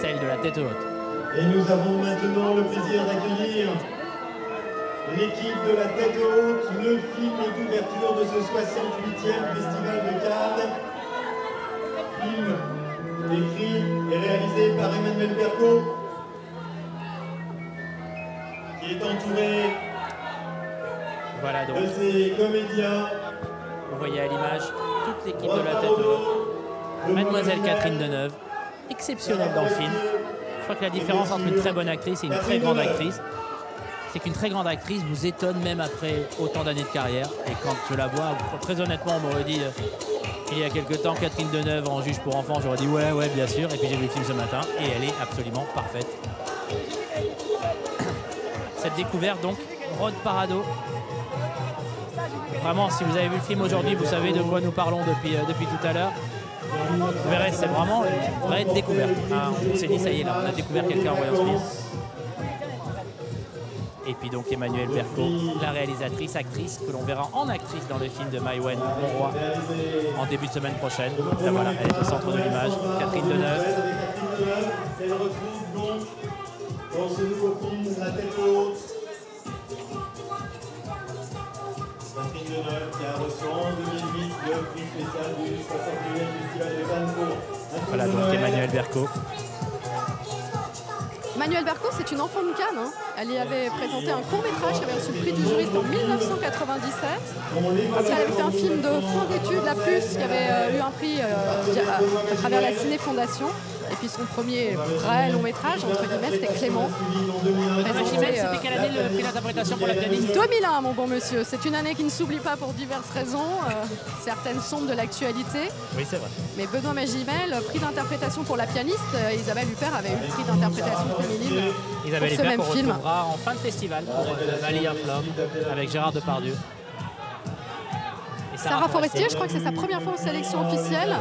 celle de La Tête Haute. Et nous avons maintenant le plaisir d'accueillir l'équipe de La Tête Haute, le film d'ouverture de ce 68e Festival de Cannes. Film écrit et réalisé par Emmanuel Berco, qui est entouré voilà donc de ses comédiens. Vous voyez à l'image toute l'équipe de La Tête Haute. Mademoiselle Catherine Deneuve, exceptionnelle dans le film. Je crois que la différence entre une très bonne actrice et une très grande actrice, c'est qu'une très grande actrice vous étonne même après autant d'années de carrière. Et quand je la vois, très honnêtement, on m'aurait dit il y a quelques temps, Catherine Deneuve en juge pour enfants, j'aurais dit ouais, bien sûr. Et puis j'ai vu le film ce matin et elle est absolument parfaite. Cette découverte donc, Rod Parado. Vraiment, si vous avez vu le film aujourd'hui, vous savez de quoi nous parlons depuis tout à l'heure. Vous verrez, c'est vraiment une vraie découverte. Ah, on s'est dit, ça y est, là, on a découvert quelqu'un en voyant ce film. Et puis donc Emmanuel Berco, la réalisatrice, actrice, que l'on verra en actrice dans le film de Maïwenn Monroy en début de semaine prochaine. Là, voilà, elle est au centre de l'image. Catherine Deneuve. Elle retrouve donc dans ce nouveau film La Tête Haute. Catherine Deneuve qui a reçu en 2008 le prix spécial du 61e Festival de Cannes pour Voilà donc Emmanuel Berco. Emmanuel Berco, c'est une enfant de Cannes. Elle y avait présenté un court-métrage qui avait reçu le prix du juriste en 1997. Parce qu'elle avait fait un film de fin d'études, La Puce, qui avait eu un prix à travers la Ciné Fondation. Et puis son premier vrai long métrage, entre guillemets, c'était Clément. C'était quelle année le prix d'interprétation pour la pianiste? 2001, mon bon monsieur. C'est une année qui ne s'oublie pas pour diverses raisons, certaines sombres de l'actualité. Oui, c'est vrai. Mais Benoît Magimel, prix d'interprétation pour la pianiste, Isabelle Huppert avait eu le prix d'interprétation féminine Isabelle pour ce Huppert même qu'on film. retrouvera en fin de festival pour Valley of Love avec Gérard Depardieu. Sarah Forestier, je crois que c'est sa première fois en sélection officielle.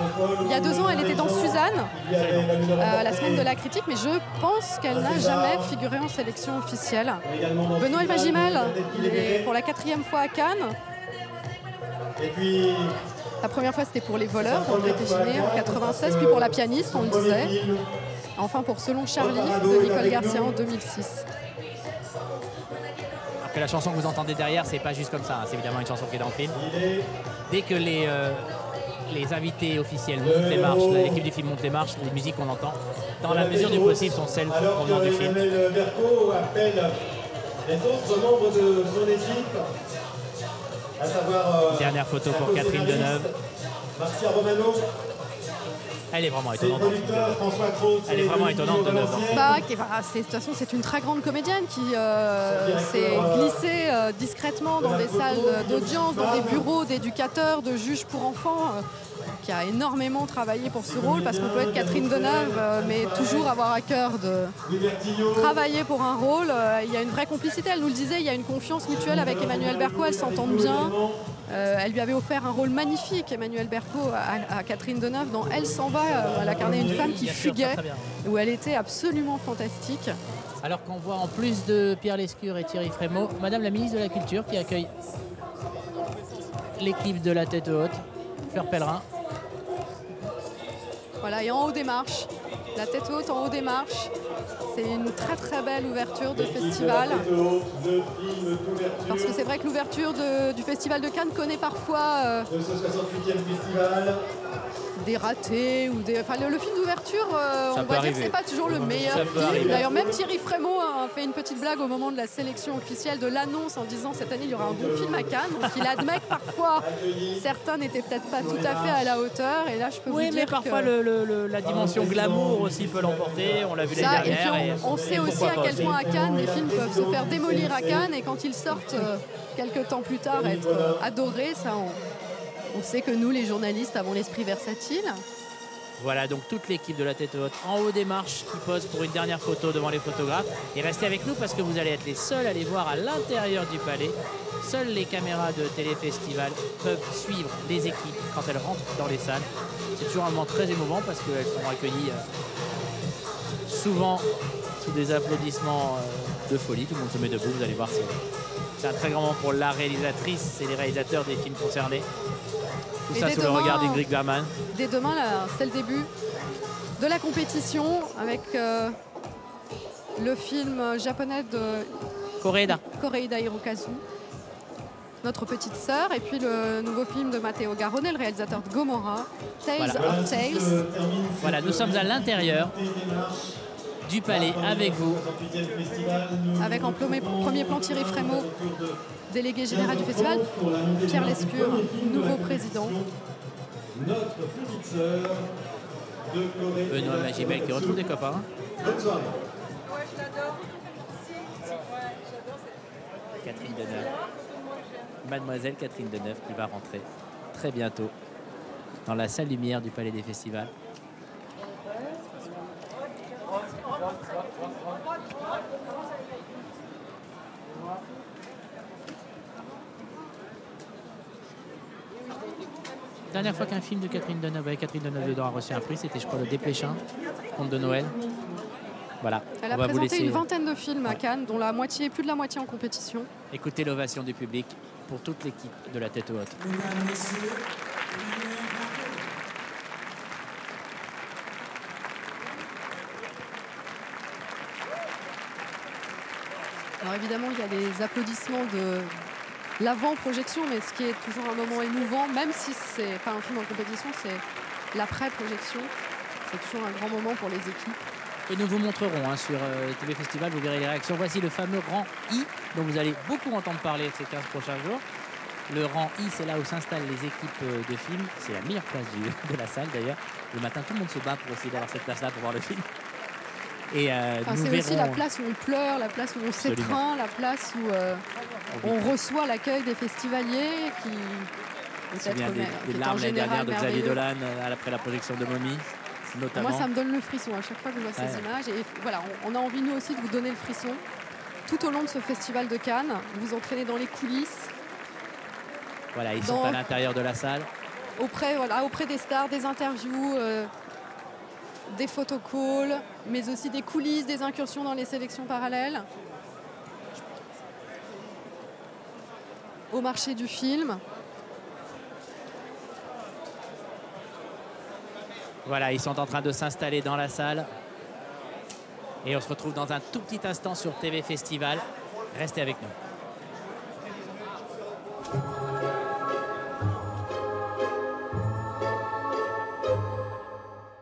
Il y a 2 ans, elle était dans Suzanne, la semaine de la critique, mais je pense qu'elle n'a jamais figuré en sélection officielle. Benoît Magimel, il est pour la 4e fois à Cannes. La première fois, c'était pour Les Voleurs, d'André Téchiné, en 96, puis pour La Pianiste, on le disait. Enfin, pour Selon Charlie, de Nicole Garcia, en 2006. Que la chanson que vous entendez derrière, c'est pas juste comme ça, hein. C'est évidemment une chanson qui est dans le film. Dès que les invités officiels montent les marches, l'équipe du film monte les marches, les musiques qu'on entend, dans la mesure du possible, sont celles provenant du film. Emmanuel Berco appelle les autres membres de son équipe, à savoir dernière photo pour Catherine Deneuve. Marcia Romano. Elle est vraiment étonnante. François Cros, elle est vraiment étonnante de Deneuve. De toute façon, c'est une très grande comédienne qui s'est glissée discrètement dans des salles d'audience, dans des bureaux d'éducateurs, de juges pour enfants, qui a énormément travaillé pour ce rôle, parce qu'on peut être Catherine Deneuve, mais toujours avoir à cœur de travailler pour un rôle. Il y a une vraie complicité, elle nous le disait, il y a une confiance mutuelle avec Emmanuel Berco, elles s'entendent bien. Elle lui avait offert un rôle magnifique, Emmanuel Berco, à Catherine Deneuve, dans Elle s'en va. Elle incarnait une femme qui fuguait, où elle était absolument fantastique. Alors qu'on voit en plus de Pierre Lescure et Thierry Frémaux, Madame la ministre de la Culture qui accueille l'équipe de La Tête Haute, Fleur Pellerin. Voilà, et en haut des marches, La Tête Haute en haut des marches. C'est une très très belle ouverture de festival. Parce que c'est vrai que l'ouverture du Festival de Cannes connaît parfois de ce 68e festival. des ratés ou des. Enfin, le film d'ouverture, on va dire que c'est pas toujours le meilleur film. D'ailleurs, même Thierry Frémaux a fait une petite blague au moment de la sélection officielle de l'annonce en disant cette année il y aura un bon film à Cannes. Donc il admet que parfois certains n'étaient peut-être pas tout à fait à la hauteur. Et là, je peux vous dire mais parfois la dimension glamour aussi peut l'emporter. On l'a vu l'année dernière. Et puis on sait aussi à quel point à Cannes les films peuvent se faire démolir à Cannes et quand ils sortent quelques temps plus tard être adorés, ça on sait que nous, les journalistes, avons l'esprit versatile. Voilà, donc toute l'équipe de La Tête Haute en haut des marches qui pose pour une dernière photo devant les photographes. Et restez avec nous parce que vous allez être les seuls à les voir à l'intérieur du palais. Seules les caméras de Téléfestival peuvent suivre les équipes quand elles rentrent dans les salles. C'est toujours un moment très émouvant parce qu'elles sont accueillies souvent sous des applaudissements de folie. Tout le monde se met debout, vous allez voir. C'est un très grand moment pour la réalisatrice et les réalisateurs des films concernés. Tout ça sous le regard d'Ingrid Bergman. Dès demain, c'est le début de la compétition avec le film japonais de Koreeda Hirokazu, Notre petite sœur, et puis le nouveau film de Matteo Garrone, le réalisateur de Gomorrah, Tales of Tales. Voilà, nous sommes à l'intérieur du palais avec vous. Avec en premier plan Thierry Frémaux, délégué général du festival, Pierre Lescure, nouveau président. Notre petite sœur de Corée. Benoît Magibel qui retrouve des copains. Bonne soirée. Ouais, je l'adore. Catherine Deneuve. Mademoiselle Catherine Deneuve qui va rentrer très bientôt dans la salle lumière du Palais des Festivals. Dernière fois qu'un film de Catherine Deneuve avec Catherine Deneuve dedans a reçu un prix, c'était je crois le Desplechin, Conte de Noël. Voilà. Elle a présenté une vingtaine de films à Cannes, dont plus de la moitié en compétition. Écoutez l'ovation du public pour toute l'équipe de La Tête Haute. Alors évidemment, il y a les applaudissements de l'avant-projection, mais ce qui est toujours un moment émouvant, même si c'est pas un film en compétition, c'est l'après-projection. C'est toujours un grand moment pour les équipes. Et nous vous montrerons sur TV Festival, vous verrez les réactions. Voici le fameux rang I, dont vous allez beaucoup entendre parler ces 15 prochains jours. Le rang I, c'est là où s'installent les équipes de films. C'est la meilleure place de la salle d'ailleurs. Le matin, tout le monde se bat pour essayer d'avoir cette place-là pour voir le film. Et c'est aussi la place où on pleure, la place où on s'étreint, la place où on reçoit l'accueil des festivaliers qui peut-être des larmes l'année dernière de Xavier Dolan après la projection de Mommy. Notamment. Moi, ça me donne le frisson à chaque fois que je vois ces images. Et voilà, on a envie, nous aussi, de vous donner le frisson tout au long de ce festival de Cannes. Vous entraînez dans les coulisses. Voilà, ils sont à l'intérieur de la salle. Auprès des stars, des interviews, des photocalls, mais aussi des coulisses, des incursions dans les sélections parallèles. Au marché du film. Voilà, ils sont en train de s'installer dans la salle. Et on se retrouve dans un tout petit instant sur TV Festival. Restez avec nous.